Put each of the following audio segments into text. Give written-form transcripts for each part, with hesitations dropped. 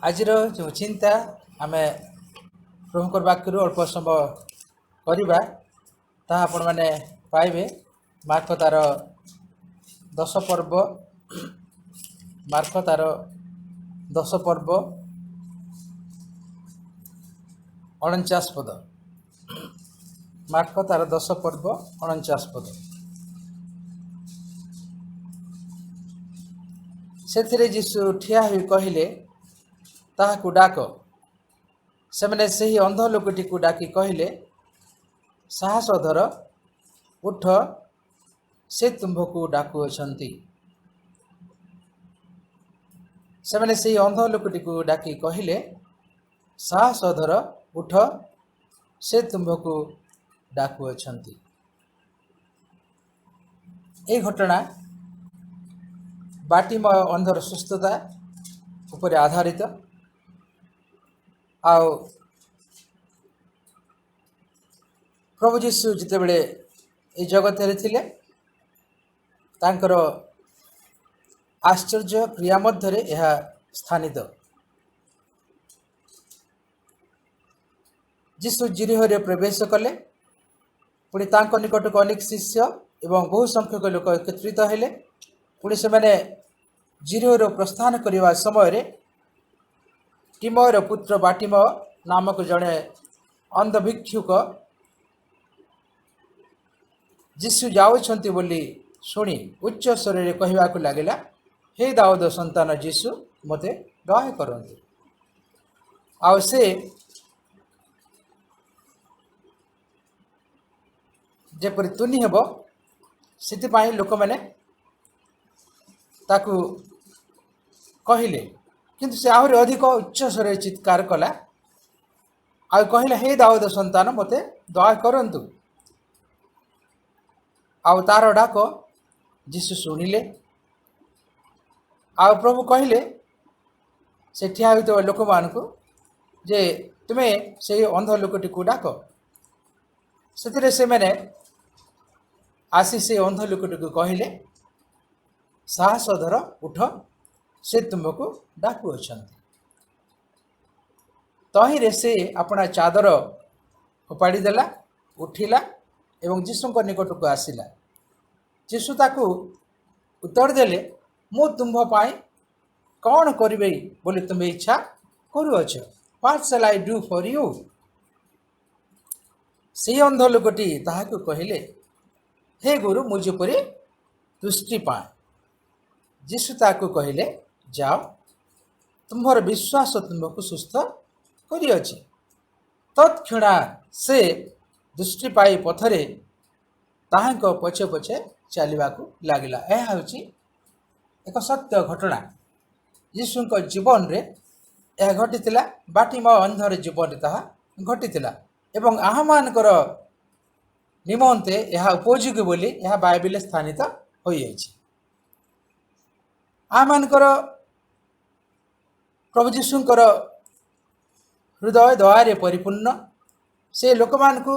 आज जो चिंता आम प्रभु वाक्य अल्प समय करवा ता आपण मैंने पाइबे मार्क तार 10 पर्व मार्क तार 10 पर्व 49 पद मार्क तार 10 पर्व 49 पद से जीशु ठिया हुई कहले ताहाकु डाक सेमने सही अंध लोकटी को डाकी कहले साहस धर उठ से तुम्भको डाकुअछंती सेमने सही अंध लोकटी को डाकी कहले साहस धर उठ से तुम्भको डाकुअछंती। ए घटना बाटिमय अंधर सुस्थता उपर आधारित आओ प्रभु जीशु जिते बड़े ये जगत थे तांकर आश्चर्य क्रिया मध्य यह स्थानित जीशु जिरिहरे प्रवेश कले पुणी तांको निकटक अनेक शिष्य एवं बहु संख्यक लोक एकत्रित हेले पुणी से मैंने जिरिहर प्रस्थान करने समय टिमयर पुत्र बाटिमय नामक जड़े अंधभिक्षुक जीशु जाऊँच बोली शुणी उच्च स्वर में कहवाक लगिला हे दाऊद संतान जीशु मते दया करंतु आउ से जेपरि तुनि हेब से लोक मैंने ताकू कहले किंतु से आहरी अधिक उच्च स्वर चित्कार कला आ कहला हे दाऊद संतान मते दया करंतु आउ तार डाक जीशु शुणिले आ प्रभु कहले से ठिया होइतो लोक मानकु जे तुम्हें से अंध लोकटी को डाक से से मैंने आसी से अंध लोकटी को कहले साहस धर उठ से तुमको डाकुअछंती तहिरे से अपना चादर फोपाड़ी देला उठिला एवं जीशु निकट को आसिला जीशु ताकू उत्तर देले मु तुम्भ पाई कौन करिबे बोली तुम्हें इच्छा करुअछ what shall I do for you से अंध लोकटी ताहाकू कहले हे गुरु मुझपरी दृष्टि पाए जीशु ताकू कहले जाओ तुम्हार विश्वास तुमको सुस्थ करिअछि तत्क्षणा से दृष्टि पाई पथरे ताहांको पछे पछे चलवाकू लगिला। यह हूँ एक सत्य घटना यीशु जीवन रे यह घटी बाटिमय अंधर जीवन ताहा घटी एवं आह मानकर निमंते यह उपयोगी बोली यह बाइबल स्थानित हो आह मानकर प्रभु जीशुंकर हृदय दयारे परिपूर्ण से लोक मानकु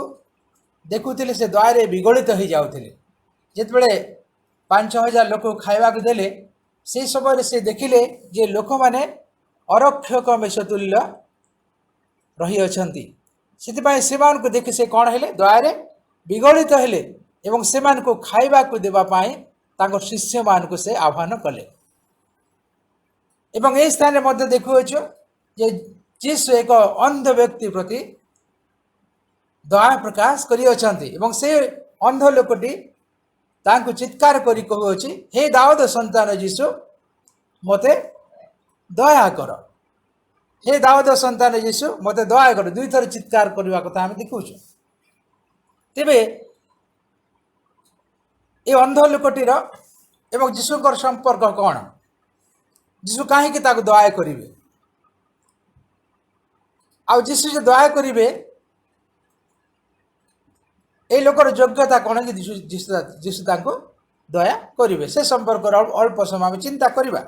देखुले से दयारे विगलित हो जाते जिते 5,000 लोक खावा देले से समय से देखिले जे लोक माने अरक्षक मेषतुल्य रही अछंती से देखि से कौन हेले दयारे विगलित हेले एवं से खाइबा को देबा पाई तांको शिष्य मान को से आह्वान कले एवं ए स्थान में देखुछ जे जीशु एक अंध व्यक्ति प्रति दया प्रकाश करी अछंती एवं से अंध लोकटी तांको चित्कार करी कहूछि हे दाऊद संतान जीशु मते दया कर हे दाऊद संतान जीशु मते दया कर दुई थर चित्कार करवा कथा हम देखुछ तेबे ए अंध लोकटीर एवं जीशुकर संपर्क कौन जीशु कहीं ताको दया करिवे आ जीशु जो दया करिवे ए लोकर योग्यता कौन कि जीशु ताको दया करिवे से संपर्क अल्प समय में चिंता करिबा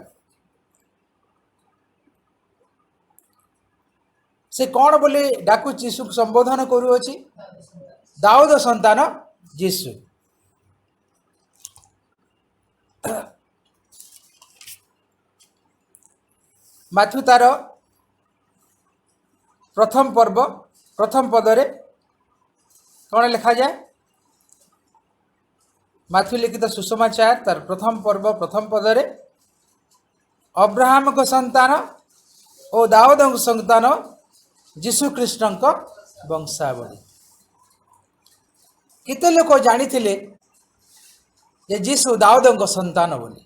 से कौन बोले डाकू जीशु संबोधन करूअछि दाऊद संतान जीशु माथु तार प्रथम पर्व प्रथम पदरे कौन लिखा जाए? माथ्यू लिखित सुसमाचार तार प्रथम पर्व प्रथम पदरे अब्राहम को संतान और दाऊद को संतान जीशु कृष्ण को वंशावली। किते लोक जानी थे जे जीशु दाऊद को संतान बोली।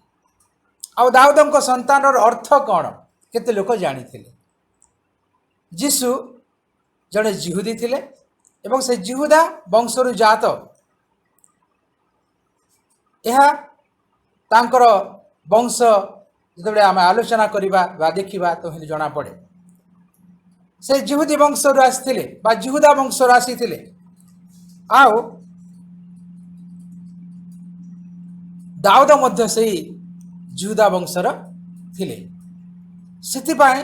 आ दाऊद को संतान अर्थ कौन केते लोक जानी थे? जीशु जड़े जिहुदी थिले एवं से जिहुदा वंशरु जात यह तांकर वंश जो आम आलोचना करवा देखा तो हिंदी जना पड़े से जिहुदी वंशरु आसी जिहुदा वंशरु आसी आओ दाऊद मध्य से जिहुदा वंशर थिले। सिथिपाई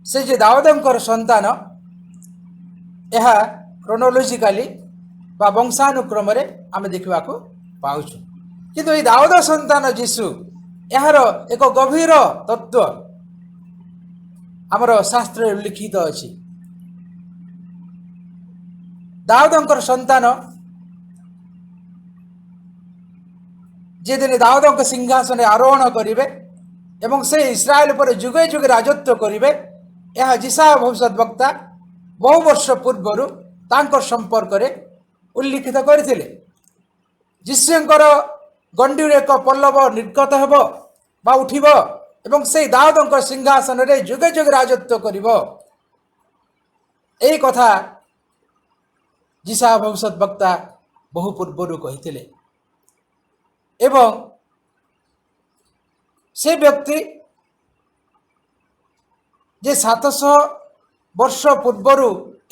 से जे दाऊदंकर संतान यह क्रोनोलोजिकाली बा वंशानुक्रम आम देखा पाउछु। किंतु ये दाऊद संतान जीशु यार एक गभीर तत्व आमर शास्त्र लिखित अछि। दाऊदंकर संतान जे दिन दाऊदंक सिंहासन आरोहण करिवे एवं से इस्राएल पर जुगे जुगे राजत्व करिवे यह जिशा भविष्यत वक्ता बहु वर्ष पूर्वर तांकर संपर्क रे उल्लिखित करथिले। जीशुंकर गंडीर एक पल्लव निर्गत हेबो बा उठिबो एवं से दाऊदंकर सिंहासन रे जुगे जुगे राजत्व करिवो एई कथा जिशा भविष्यत वक्ता बहु पूर्वर कहिथिले। एवं से व्यक्ति जे 700 वर्ष पूर्वर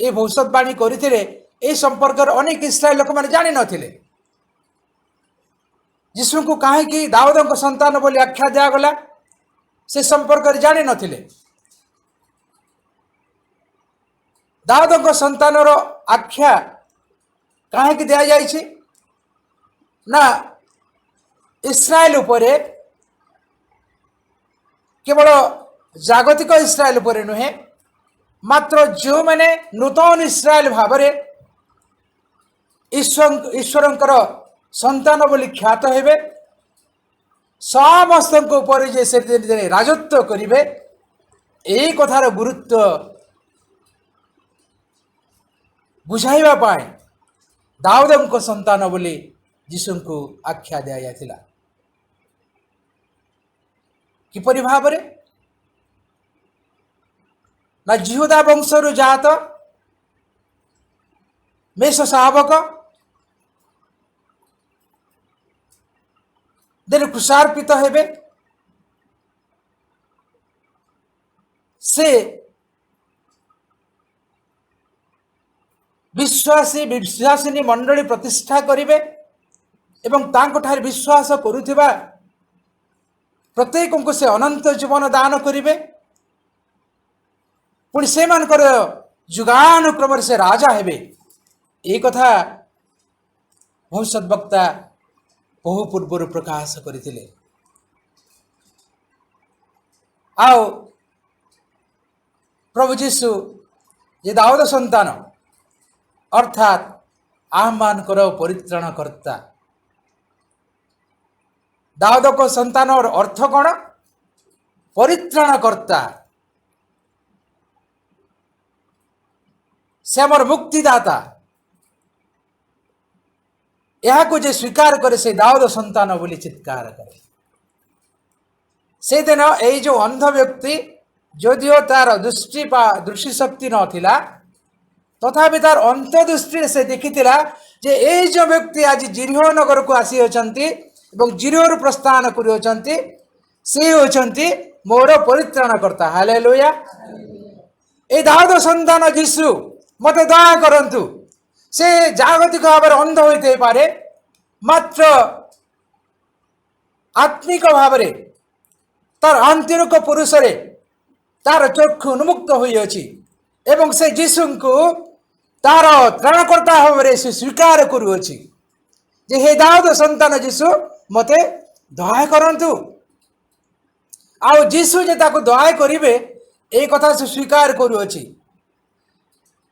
ये भविष्यवाणी करते ए संपर्क अनेक इस्राएल लोक मैंने जानी नथिले। जीशु को कहीं दाऊद संतान बोली आख्या दिगला से संपर्क जानी नथिले। दाऊद संतान आख्या कहीं दि जाइए ना इस्राएल उपरे केवल जागतिक इस्राएल उपरे नुहे मात्र जो मैंने नूतन इस्राएल भाव ईश्वरंकर संतान बोली ख्यात हेबे समस्त ऊपर जे से राजत्व करिवे एई कथार गुरुत्व बुझाइबा पाए दाऊदंक संतान बोली जीशु को आख्या दिया जायतिला। किपरि भाबरे ना जिहुदा वंशरु जात मेष शावक देन कुशार्पित हेबे से विश्वासी विश्वासिनी मंडली प्रतिष्ठा करिवे एवं तांको ठार विश्वास करुथिबा प्रत्येक को से अनंत जीवन दान करिवे पुणी से मानकर जुगानुक्रम से राजा हेबे ए कथा भविष्यत वक्ता बहु पूर्व प्रकाश करथिले। आओ प्रभु जीशु ये दाऊद संतान अर्थात आह्वान कर परित्राण कर्ता दाऊद को संतान और अर्थ कौन? परित्राण कर्ता से आमर मुक्तिदाता यह को जे स्वीकार करे से दाऊद संतान बोली चित्कार करे। से दिन ये जो अंध व्यक्ति जदिओ तार दृष्टि शक्ति नथिला तथापि तार अंतदृष्टि से देखिथिला जे ए जो व्यक्ति आज जिरिहो नगर को आसी होचंती एवं जिरिहो प्रस्थान करि होचंती से होचंती मोर परित्राण करता। हालेलुया। ए दाऊद संतान जीशु मते दया करंतु से जागतिक भाव अंध होते पारे मात्र आत्मिक भाव तार आंतरिक पुरुष तार चक्षु उन्मुक्त होई अछि एवं से जीशु को तार त्राणकर्ता भाव से स्वीकार करुअछि जे हे दाऊद संतान जीशु मते दया करंतु। आउ जीशु जे ताको दया करिवे ए कथा से स्वीकार करुअछि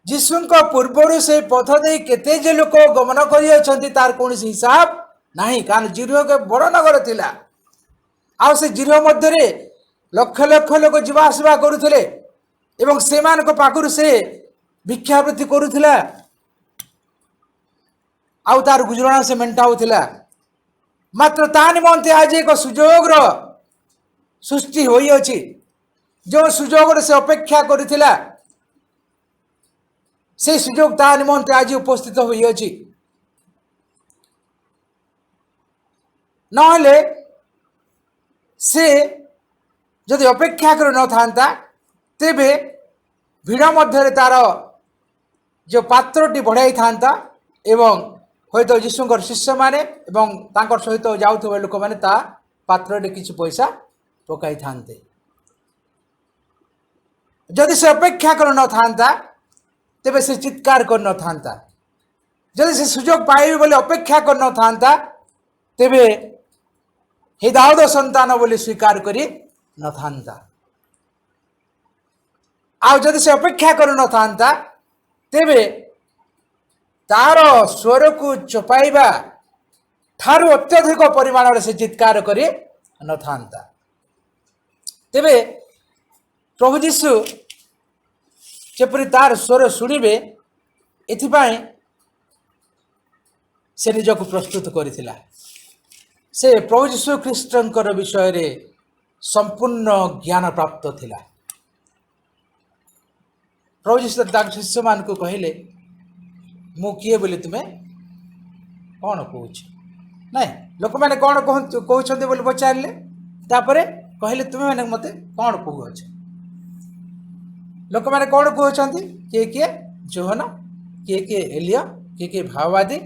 ଯୀଶୁଙ୍କ ପୂର୍ବରୁ ସେ ପଥ ଦେଇ କେତେ ଯେ ଲୋକ ଗମନ କରିଅଛନ୍ତି ତାର କୌଣସି ହିସାବ ନାହିଁ। କାରଣ ଜିରିହ ଏକ ବଡ଼ ନଗର ଥିଲା, ଆଉ ସେ ଜିରିହ ମଧ୍ୟରେ ଲକ୍ଷ ଲକ୍ଷ ଲୋକ ଯିବା ଆସିବା କରୁଥିଲେ ଏବଂ ସେମାନଙ୍କ ପାଖରୁ ସେ ଭିକ୍ଷାବୃତ୍ତି କରୁଥିଲା ଆଉ ତାର ଗୁଜୁରାଣ ସେ ମେଣ୍ଟାଉଥିଲା। ମାତ୍ର ତା ନିମନ୍ତେ ଆଜି ଏକ ସୁଯୋଗର ସୃଷ୍ଟି ହୋଇଅଛି। ଯେଉଁ ସୁଯୋଗରେ ସେ ଅପେକ୍ଷା କରିଥିଲା ସେ ସୁଯୋଗ ତା ନିମନ୍ତେ ଆଜି ଉପସ୍ଥିତ ହୋଇଅଛି। ନହେଲେ ସେ ଯଦି ଅପେକ୍ଷା କରିନଥାନ୍ତା ତେବେ ଭିଡ଼ ମଧ୍ୟରେ ତାର ଯେଉଁ ପାତ୍ରଟି ବଢ଼ାଇଥାନ୍ତା ଏବଂ ହୁଏତ ଯୀଶୁଙ୍କର ଶିଷ୍ୟମାନେ ଏବଂ ତାଙ୍କର ସହିତ ଯାଉଥିବା ଲୋକମାନେ ତା ପାତ୍ରରେ କିଛି ପଇସା ପକାଇଥାନ୍ତେ। ଯଦି ସେ ଅପେକ୍ଷା କରିନଥାନ୍ତା ତେବେ ସେ ଚିତ୍କାର କରିନଥାନ୍ତା। ଯଦି ସେ ସୁଯୋଗ ପାଇବେ ବୋଲି ଅପେକ୍ଷା କରିନଥାନ୍ତା ତେବେ ହେ ଦାଉଦ ସନ୍ତାନ ବୋଲି ସ୍ୱୀକାର କରି ନଥାନ୍ତା। ଆଉ ଯଦି ସେ ଅପେକ୍ଷା କରିନଥାନ୍ତା ତେବେ ତାର ସ୍ୱରକୁ ଚପାଇବା ଠାରୁ ଅତ୍ୟଧିକ ପରିମାଣରେ ସେ ଚିତ୍କାର କରି ନଥାନ୍ତା। ତେବେ ପ୍ରଭୁ ଯୀଶୁ ଯେପରି ତାର ସ୍ୱର ଶୁଣିବେ ଏଥିପାଇଁ ସେ ନିଜକୁ ପ୍ରସ୍ତୁତ କରିଥିଲା। ସେ ପ୍ରଭୁ ଯୀଶୁ ଖ୍ରୀଷ୍ଟଙ୍କର ବିଷୟରେ ସମ୍ପୂର୍ଣ୍ଣ ଜ୍ଞାନ ପ୍ରାପ୍ତ ଥିଲା। ପ୍ରଭୁ ଯୀଶୁ ତାଙ୍କ ଶିଷ୍ୟମାନଙ୍କୁ କହିଲେ, ମୁଁ କିଏ ବୋଲି ତୁମେ କ'ଣ କହୁଛ? ନାଇଁ, ଲୋକମାନେ କ'ଣ କହୁଛନ୍ତି ବୋଲି ପଚାରିଲେ, ତାପରେ କହିଲେ ତୁମେମାନେ ମୋତେ କ'ଣ କହୁଅଛ? ଲୋକମାନେ କ'ଣ କହୁଛନ୍ତି? କିଏ କିଏ ଯୋହନ, କିଏ କିଏ ଏଲିୟ, କିଏ କିଏ ଭାବବାଦୀ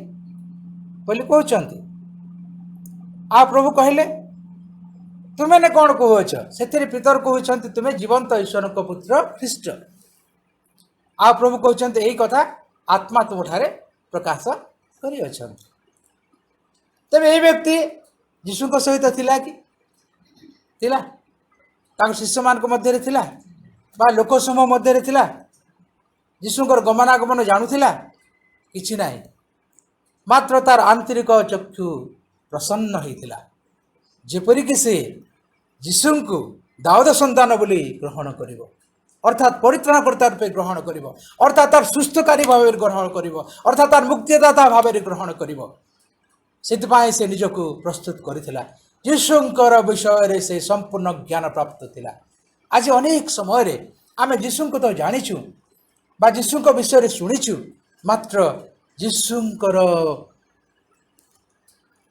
ବୋଲି କହୁଛନ୍ତି। ଆଉ ପ୍ରଭୁ କହିଲେ ତୁମେମାନେ କ'ଣ କହୁଅଛ? ସେଥିରେ ପିତର କହୁଛନ୍ତି ତୁମେ ଜୀବନ୍ତ ଈଶ୍ୱରଙ୍କ ପୁତ୍ର ଖ୍ରୀଷ୍ଟ। ଆଉ ପ୍ରଭୁ କହୁଛନ୍ତି ଏଇ କଥା ଆତ୍ମା ତୁମଠାରେ ପ୍ରକାଶ କରିଅଛନ୍ତି। ତେବେ ଏଇ ବ୍ୟକ୍ତି ଯୀଶୁଙ୍କ ସହିତ ଥିଲା କି? ଥିଲା? ତାଙ୍କ ଶିଷ୍ୟମାନଙ୍କ ମଧ୍ୟରେ ଥିଲା ବା ଲୋକ ସମୂହ ମଧ୍ୟରେ ଥିଲା? ଯୀଶୁଙ୍କର ଗମନାଗମନ ଜାଣୁଥିଲା? କିଛି ନାହିଁ। ମାତ୍ର ତାର ଆନ୍ତରିକ ଚକ୍ଷୁ ପ୍ରସନ୍ନ ହୋଇଥିଲା, ଯେପରିକି ସେ ଯୀଶୁଙ୍କୁ ଦାଉଦ ସନ୍ତାନ ବୋଲି ଗ୍ରହଣ କରିବ, ଅର୍ଥାତ୍ ପରିତ୍ରାଣକର୍ତ୍ତା ରୂପେ ଗ୍ରହଣ କରିବ, ଅର୍ଥାତ୍ ତାର ସୁସ୍ଥକାରୀ ଭାବରେ ଗ୍ରହଣ କରିବ, ଅର୍ଥାତ୍ ତାର ମୁକ୍ତିଦାତା ଭାବରେ ଗ୍ରହଣ କରିବ। ସେଥିପାଇଁ ସେ ନିଜକୁ ପ୍ରସ୍ତୁତ କରିଥିଲା। ଯୀଶୁଙ୍କର ବିଷୟରେ ସେ ସମ୍ପୂର୍ଣ୍ଣ ଜ୍ଞାନ ପ୍ରାପ୍ତ ଥିଲା। ଆଜି ଅନେକ ସମୟରେ ଆମେ ଯୀଶୁଙ୍କୁ ତ ଜାଣିଛୁ ବା ଯୀଶୁଙ୍କ ବିଷୟରେ ଶୁଣିଛୁ, ମାତ୍ର ଯୀଶୁଙ୍କର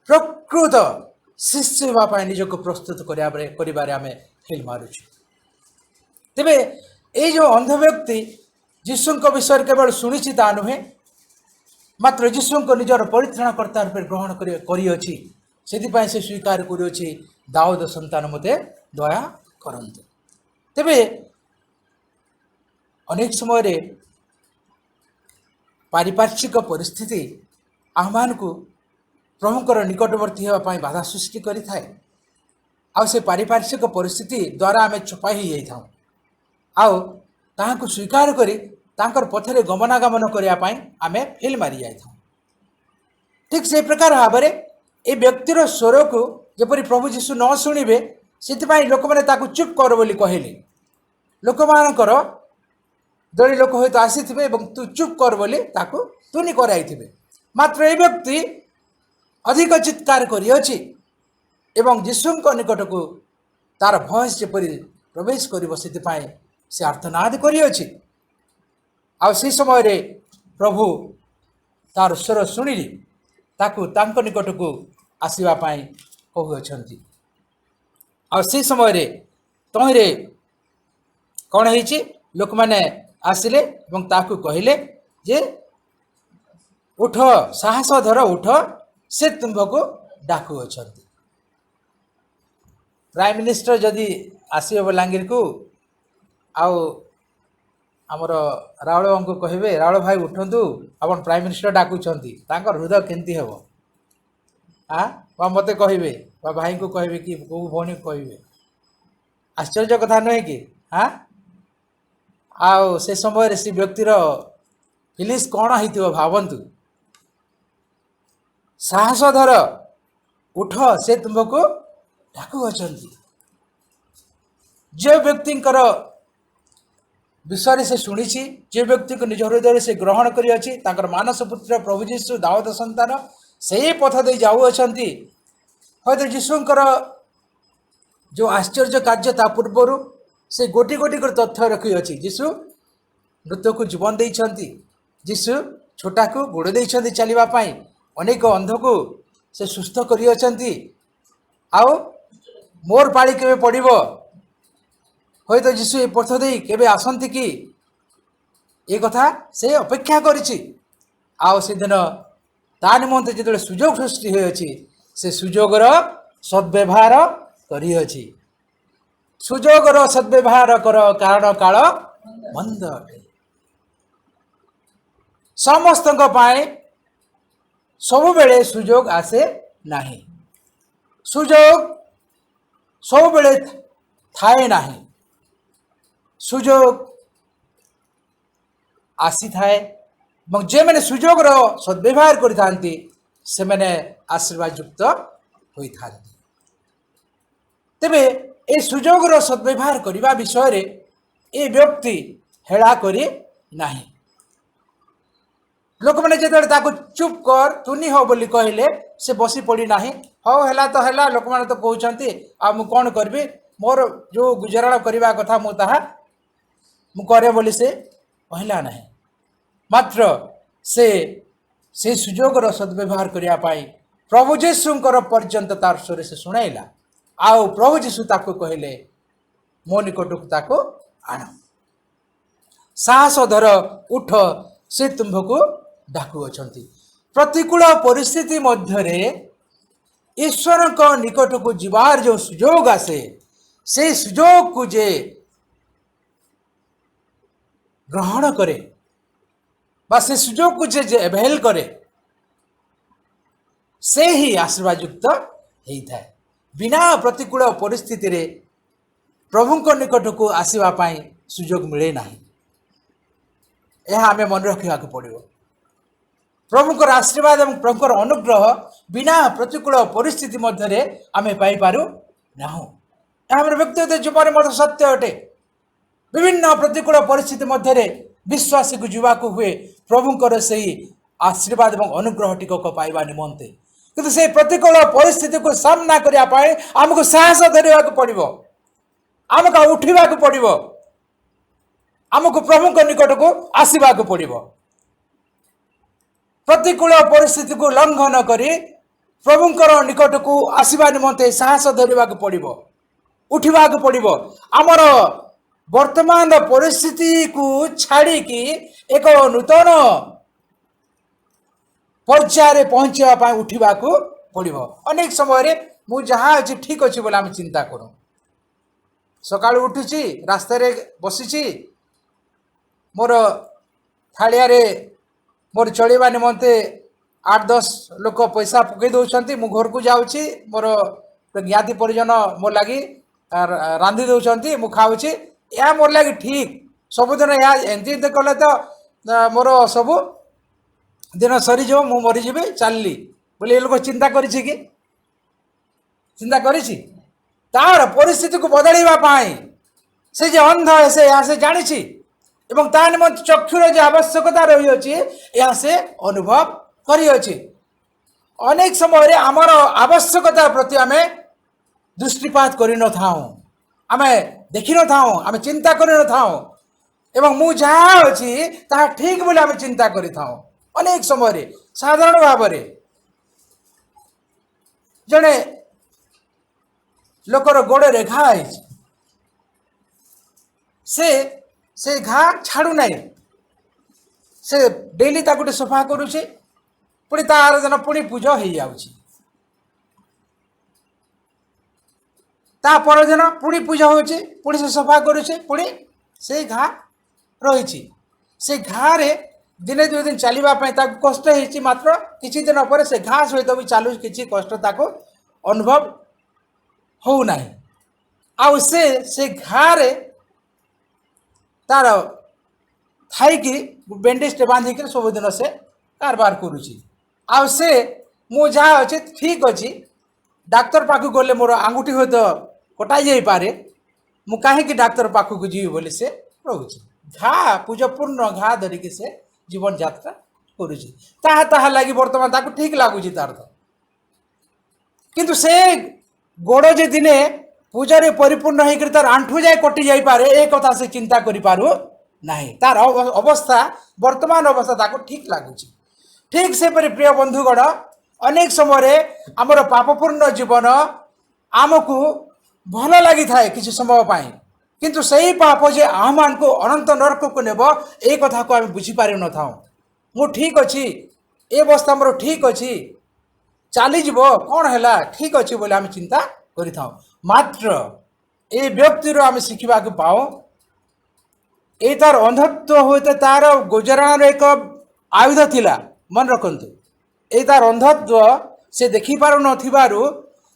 ପ୍ରକୃତ ଶିଷ୍ୟ ହେବା ପାଇଁ ନିଜକୁ ପ୍ରସ୍ତୁତ କରିବାରେ ଆମେ ଫେଲ୍ ମାରୁଛୁ। ତେବେ ଏଇ ଯେଉଁ ଅନ୍ଧ ବ୍ୟକ୍ତି ଯୀଶୁଙ୍କ ବିଷୟରେ କେବଳ ଶୁଣିଛି ତା ନୁହେଁ, ମାତ୍ର ଯୀଶୁଙ୍କ ନିଜର ପରିତ୍ରାଣକର୍ତ୍ତା ରୂପେ ଗ୍ରହଣ କରିଅଛି। ସେଥିପାଇଁ ସେ ସ୍ୱୀକାର କରୁଅଛି, ଦାଉଦ ସନ୍ତାନ ମୋତେ ଦୟା କରନ୍ତୁ। ତେବେ ଅନେକ ସମୟରେ ପାରିପାର୍ଶ୍ୱିକ ପରିସ୍ଥିତି ଆମମାନଙ୍କୁ ପ୍ରଭୁଙ୍କର ନିକଟବର୍ତ୍ତୀ ହେବା ପାଇଁ ବାଧା ସୃଷ୍ଟି କରିଥାଏ। ଆଉ ସେ ପାରିପାର୍ଶ୍ୱିକ ପରିସ୍ଥିତି ଦ୍ୱାରା ଆମେ ଚପା ହୋଇଯାଇଥାଉ ଆଉ ତାହାକୁ ସ୍ୱୀକାର କରି ତାଙ୍କର ପଥରେ ଗମନାଗମନ କରିବା ପାଇଁ ଆମେ ଫେଲ୍ ମାରି ଯାଇଥାଉ। ଠିକ୍ ସେହି ପ୍ରକାର ଭାବରେ ଏ ବ୍ୟକ୍ତିର ସ୍ୱରକୁ ଯେପରି ପ୍ରଭୁ ଯୀଶୁ ନ ଶୁଣିବେ ସେଥିପାଇଁ ଲୋକମାନେ ତାକୁ ଚୁପ୍ କର ବୋଲି କହିଲେ। ଲୋକମାନଙ୍କର ଦଳି ଲୋକ ହୁଏତ ଆସିଥିବେ ଏବଂ ତୁ ଚୁପ୍ କର ବୋଲି ତାକୁ ତୁନି କରାଇଥିବେ। ମାତ୍ର ଏ ବ୍ୟକ୍ତି ଅଧିକ ଚିତ୍କାର କରିଅଛି ଏବଂ ଯୀଶୁଙ୍କ ନିକଟକୁ ତାର ଭଏସ୍ ଯେପରି ପ୍ରବେଶ କରିବ ସେଥିପାଇଁ ସେ ଆର୍ତ୍ତନାଦ କରିଅଛି। ଆଉ ସେହି ସମୟରେ ପ୍ରଭୁ ତାର ସ୍ୱର ଶୁଣିଲି ତାକୁ ତାଙ୍କ ନିକଟକୁ ଆସିବା ପାଇଁ କହୁଅଛନ୍ତି। ଆଉ ସେହି ସମୟରେ ତହିଁରେ କ'ଣ ହେଇଛି? ଲୋକମାନେ ଆସିଲେ ଏବଂ ତାକୁ କହିଲେ ଯେ ଉଠ, ସାହସ ଧର, ଉଠ, ସେ ତୁମ୍ଭକୁ ଡାକୁଅଛନ୍ତି। ପ୍ରାଇମ୍ ମିନିଷ୍ଟର ଯଦି ଆସିବ ବଲାଙ୍ଗୀରକୁ ଆଉ ଆମର ରାଉଳ ବାବୁଙ୍କୁ କହିବେ, ରାଉଳ ଭାଇ ଉଠନ୍ତୁ, ଆପଣ ପ୍ରାଇମ୍ ମିନିଷ୍ଟର ଡାକୁଛନ୍ତି, ତାଙ୍କର ହୃଦୟ କେମିତି ହେବ? ବା ମୋତେ କହିବେ ବା ଭାଇଙ୍କୁ କହିବେ କି କେଉଁ ଭଉଣୀକୁ କହିବେ? ଆଶ୍ଚର୍ଯ୍ୟ କଥା ନୁହେଁ କି? ଆଉ ସେ ସମୟରେ ସେ ବ୍ୟକ୍ତିର ଫିଲିଂସ୍ କ'ଣ ହେଇଥିବ ଭାବନ୍ତୁ। ସାହସ ଧର, ଉଠ, ସେ ତୁମକୁ ଡାକୁଅଛନ୍ତି। ଯେଉଁ ବ୍ୟକ୍ତିଙ୍କର ବିଷୟରେ ସେ ଶୁଣିଛି, ଯେ ବ୍ୟକ୍ତିକୁ ନିଜ ହୃଦୟରେ ସେ ଗ୍ରହଣ କରିଅଛି, ତାଙ୍କର ମାନସ ପୁତ୍ର ପ୍ରଭୁ ଯୀଶୁ ଦାଉଦ ସନ୍ତାନ ସେହି ପଥ ଦେଇ ଯାଉଅଛନ୍ତି। ହয়তো ଯୀଶୁଙ୍କର ଯେଉଁ ଆଶ୍ଚର୍ଯ୍ୟ କାର୍ଯ୍ୟ ତା ପୂର୍ବରୁ ସେ ଗୋଟି ଗୋଟି କରି ତଥ୍ୟ ରଖିଅଛି। ଯୀଶୁ ମୃତ୍ୟୁକୁ ଜୀବନ ଦେଇଛନ୍ତି, ଯୀଶୁ ଛୋଟାକୁ ଗୋଡ଼ ଦେଇଛନ୍ତି ଚାଲିବା ପାଇଁ, ଅନେକ ଅନ୍ଧକୁ ସେ ସୁସ୍ଥ କରିଅଛନ୍ତି। ଆଉ ମୋର ପାଳି କେବେ ପଡ଼ିବ, ହয়তো ଯୀଶୁ ଏ ପଥ ଦେଇ କେବେ ଆସନ୍ତି କି, ଏ କଥା ସେ ଅପେକ୍ଷା କରିଛି। ଆଉ ସେଦିନ ତା ନିମନ୍ତେ ଯେତେବେଳେ ସୁଯୋଗ ସୃଷ୍ଟି ହୋଇଅଛି, ସେ ସୁଯୋଗର ସଦ୍ବ୍ୟବହାର କରିଅଛି। ସୁଯୋଗର ସଦ୍ବ୍ୟବହାର କର, କାରଣ କାଳ ମନ୍ଦ ଅଟେ। ସମସ୍ତଙ୍କ ପାଇଁ ସବୁବେଳେ ସୁଯୋଗ ଆସେ ନାହିଁ, ସୁଯୋଗ ସବୁବେଳେ ଥାଏ ନାହିଁ। ସୁଯୋଗ ଆସିଥାଏ ଏବଂ ଯେଉଁମାନେ ସୁଯୋଗର ସଦ୍ବ୍ୟବହାର କରିଥାନ୍ତି ସେମାନେ ଆଶୀର୍ବାଦ ଯୁକ୍ତ ହୋଇଥାନ୍ତି। ତେବେ ଏ ସୁଯୋଗର ସଦ୍ବ୍ୟବହାର କରିବା ବିଷୟରେ ଏ ବ୍ୟକ୍ତି ହେଳା କରି ନାହିଁ। ଲୋକମାନେ ଯେତେବେଳେ ତାକୁ ଚୁପ୍ କର, ତୁନି ହଉ ବୋଲି କହିଲେ, ସେ ବସି ପଡ଼ି ନାହିଁ। ହଉ ହେଲା ତ ହେଲା, ଲୋକମାନେ ତ କହୁଛନ୍ତି, ଆଉ ମୁଁ କ'ଣ କରିବି, ମୋର ଯେଉଁ ଗୁଜରାଣ କରିବା କଥା ମୁଁ ତାହା ମୁଁ କରେ ବୋଲି ସେ କହିଲା ନାହିଁ। ମାତ୍ର ସେ ସୁଯୋଗର ସଦ୍ବ୍ୟବହାର କରିବା ପାଇଁ ପ୍ରଭୁ ଯୀଶୁଙ୍କର ପର୍ଯ୍ୟନ୍ତ ତାର ସ୍ୱରେ ସେ ଶୁଣାଇଲା। ଆଉ ପ୍ରଭୁ ଯୀଶୁ ତାକୁ କହିଲେ, ମୋ ନିକଟକୁ ତାକୁ ଆଣ, ସାହସ ଧର, ଉଠ, ସେ ତୁମ୍ଭକୁ ଡାକୁଅଛନ୍ତି। ପ୍ରତିକୂଳ ପରିସ୍ଥିତି ମଧ୍ୟରେ ଈଶ୍ୱରଙ୍କ ନିକଟକୁ ଯିବାର ଯେଉଁ ସୁଯୋଗ ଆସେ, ସେଇ ସୁଯୋଗକୁ ଯେ ଗ୍ରହଣ କରେ ବା ସେ ସୁଯୋଗକୁ ଯେ ଏଭେଲ୍ କରେ, ସେ ହିଁ ଆଶୀର୍ବାଦ ଯୁକ୍ତ ହେଇଥାଏ। ବିନା ପ୍ରତିକୂଳ ପରିସ୍ଥିତିରେ ପ୍ରଭୁଙ୍କ ନିକଟକୁ ଆସିବା ପାଇଁ ସୁଯୋଗ ମିଳେ ନାହିଁ। ଏହା ଆମେ ମନେ ରଖିବାକୁ ପଡ଼ିବ। ପ୍ରଭୁଙ୍କର ଆଶୀର୍ବାଦ ଏବଂ ପ୍ରଭୁଙ୍କର ଅନୁଗ୍ରହ ବିନା ପ୍ରତିକୂଳ ପରିସ୍ଥିତି ମଧ୍ୟରେ ଆମେ ପାଇପାରୁ ନାହୁଁ। ଏହା ଆମର ବ୍ୟକ୍ତିଗତ ଜୀବନରେ ମଧ୍ୟ ସତ୍ୟ ଅଟେ। ବିଭିନ୍ନ ପ୍ରତିକୂଳ ପରିସ୍ଥିତି ମଧ୍ୟରେ ବିଶ୍ୱାସୀକୁ ଯିବାକୁ ହୁଏ ପ୍ରଭୁଙ୍କର ସେହି ଆଶୀର୍ବାଦ ଏବଂ ଅନୁଗ୍ରହ ଟିକକ ପାଇବା ନିମନ୍ତେ। କିନ୍ତୁ ସେହି ପ୍ରତିକୂଳ ପରିସ୍ଥିତିକୁ ସାମ୍ନା କରିବା ପାଇଁ ଆମକୁ ସାହସ ଧରିବାକୁ ପଡ଼ିବ, ଆମକୁ ଉଠିବାକୁ ପଡ଼ିବ, ଆମକୁ ପ୍ରଭୁଙ୍କ ନିକଟକୁ ଆସିବାକୁ ପଡ଼ିବ। ପ୍ରତିକୂଳ ପରିସ୍ଥିତିକୁ ଲଙ୍ଘନ କରି ପ୍ରଭୁଙ୍କର ନିକଟକୁ ଆସିବା ନିମନ୍ତେ ସାହସ ଧରିବାକୁ ପଡ଼ିବ, ଉଠିବାକୁ ପଡ଼ିବ। ଆମର ବର୍ତ୍ତମାନର ପରିସ୍ଥିତିକୁ ଛାଡ଼ିକି ଏକ ନୂତନ ପର୍ଯ୍ୟାୟରେ ପହଞ୍ଚିବା ପାଇଁ ଉଠିବାକୁ ପଡ଼ିବ। ଅନେକ ସମୟରେ ମୁଁ ଯାହା ଅଛି ଠିକ୍ ଅଛି ବୋଲି ଆମେ ଚିନ୍ତା କରୁ। ସକାଳୁ ଉଠୁଛି, ରାସ୍ତାରେ ବସିଛି, ମୋର ଥାଳିଆରେ ମୋର ଚଳିବା ନିମନ୍ତେ 8-10 ଲୋକ ପଇସା ପକାଇ ଦେଉଛନ୍ତି, ମୁଁ ଘରକୁ ଯାଉଛି, ମୋର ଜ୍ଞାତି ପରିଜନ ମୋ ଲାଗି ରାନ୍ଧି ଦେଉଛନ୍ତି, ମୁଁ ଖାଉଛି, ଏହା ମୋର ଲାଗି ଠିକ୍। ସବୁଦିନ ଏହା ଏମିତି କଲେ ତ ମୋର ସବୁ ଦିନ ସରିଯିବ, ମୁଁ ମରିଯିବି, ଚାଲିଲି ବୋଲି ଏ ଲୋକ ଚିନ୍ତା କରିଛି କି? ଚିନ୍ତା କରିଛି? ତାର ପରିସ୍ଥିତିକୁ ବଦଳାଇବା ପାଇଁ ସେ ଯେ ଅନ୍ଧ, ସେ ଜାଣିଛି ଏବଂ ତା ନିମନ୍ତେ ଚକ୍ଷୁର ଯେ ଆବଶ୍ୟକତା ରହିଅଛି ଏହା ସେ ଅନୁଭବ କରିଅଛି। ଅନେକ ସମୟରେ ଆମର ଆବଶ୍ୟକତା ପ୍ରତି ଆମେ ଦୃଷ୍ଟିପାତ କରିନଥାଉ, ଆମେ ଦେଖିନଥାଉ, ଆମେ ଚିନ୍ତା କରିନଥାଉ ଏବଂ ମୁଁ ଯାହା ଅଛି ତାହା ଠିକ୍ ବୋଲି ଆମେ ଚିନ୍ତା କରିଥାଉ। ଅନେକ ସମୟରେ ସାଧାରଣ ଭାବରେ ଜଣେ ଲୋକର ଗୋଡ଼ରେ ଘା ହେଇଛି, ସେ ଘା ଛାଡ଼ୁନାହିଁ, ସେ ଡେଲି ତାକୁ ଗୋଟେ ସଫା କରୁଛି, ପୁଣି ତା ଆର ଦିନ ପୁଣି ପୂଜ ହେଇଯାଉଛି, ତା ପରଦିନ ପୁଣି ପୂଜା ହେଉଛି, ପୁଣି ସେ ସଫା କରୁଛି, ପୁଣି ସେଇ ଘା ରହିଛି। ସେ ଘାରେ ଦିନେ 2 ଦିନ ଚାଲିବା ପାଇଁ ତାକୁ କଷ୍ଟ ହେଇଛି, ମାତ୍ର କିଛି ଦିନ ପରେ ସେ ଘା ସହିତ ବି ଚାଲୁଛି, କିଛି କଷ୍ଟ ତାକୁ ଅନୁଭବ ହେଉନାହିଁ। ଆଉ ସେ ଘାରେ ତାର ଥାଇକି ବେଣ୍ଡେଜଟେ ବାନ୍ଧିକି ସବୁଦିନ ସେ କାରବାର କରୁଛି। ଆଉ ସେ ମୁଁ ଯାହା ଅଛି ଠିକ୍ ଅଛି, ଡାକ୍ତର ପାଖକୁ ଗଲେ ମୋର ଆଙ୍ଗୁଠି ହୁଏତ କଟା ଯାଇପାରେ, ମୁଁ କାହିଁକି ଡାକ୍ତର ପାଖକୁ ଯିବି ବୋଲି ସେ ରହୁଛି। ପୂଜପୂର୍ଣ୍ଣ ଘା ଧରିକି ସେ ଜୀବନଯାତ୍ରା କରୁଛି। ତାହା ଲାଗି ବର୍ତ୍ତମାନ ତାକୁ ଠିକ୍ ଲାଗୁଛି ତାର ତ। କିନ୍ତୁ ସେ ଗୋଡ଼ ଯେ ଦିନେ ପୂଜାରେ ପରିପୂର୍ଣ୍ଣ ହେଇକରି ତାର ଆଣ୍ଠୁ ଯାଏ କଟି ଯାଇପାରେ, ଏ କଥା ସେ ଚିନ୍ତା କରିପାରୁ ନାହିଁ। ତାର ଅବସ୍ଥା ବର୍ତ୍ତମାନ ଅବସ୍ଥା ତାକୁ ଠିକ୍ ଲାଗୁଛି। ଠିକ୍ ସେପରି ପ୍ରିୟ ବନ୍ଧୁଗଣ, ଅନେକ ସମୟରେ ଆମର ପାପପୂର୍ଣ୍ଣ ଜୀବନ ଆମକୁ ଭଲ ଲାଗିଥାଏ କିଛି ସମୟ ପାଇଁ, କିନ୍ତୁ ସେହି ପାପ ଯେ ଆମମାନଙ୍କୁ ଅନନ୍ତ ନରକକୁ ନେବ, ଏ କଥାକୁ ଆମେ ବୁଝିପାରିନଥାଉ। ମୁଁ ଠିକ୍ ଅଛି, ଏ ଅବସ୍ଥା ମୋର ଠିକ୍ ଅଛି, ଚାଲିଯିବ, କ'ଣ ହେଲା, ଠିକ୍ ଅଛି ବୋଲି ଆମେ ଚିନ୍ତା କରିଥାଉ। ମାତ୍ର ଏ ବ୍ୟକ୍ତିରୁ ଆମେ ଶିଖିବାକୁ ପାଉ, ଏ ତାର ଅନ୍ଧତ୍ୱ ହୁଏତ ତାର ଗୁଜରାଣର ଏକ ଆୟୁଧ ଥିଲା। ମନେ ରଖନ୍ତୁ, ଏ ତାର ଅନ୍ଧତ୍ୱ ସେ ଦେଖିପାରୁନଥିବାରୁ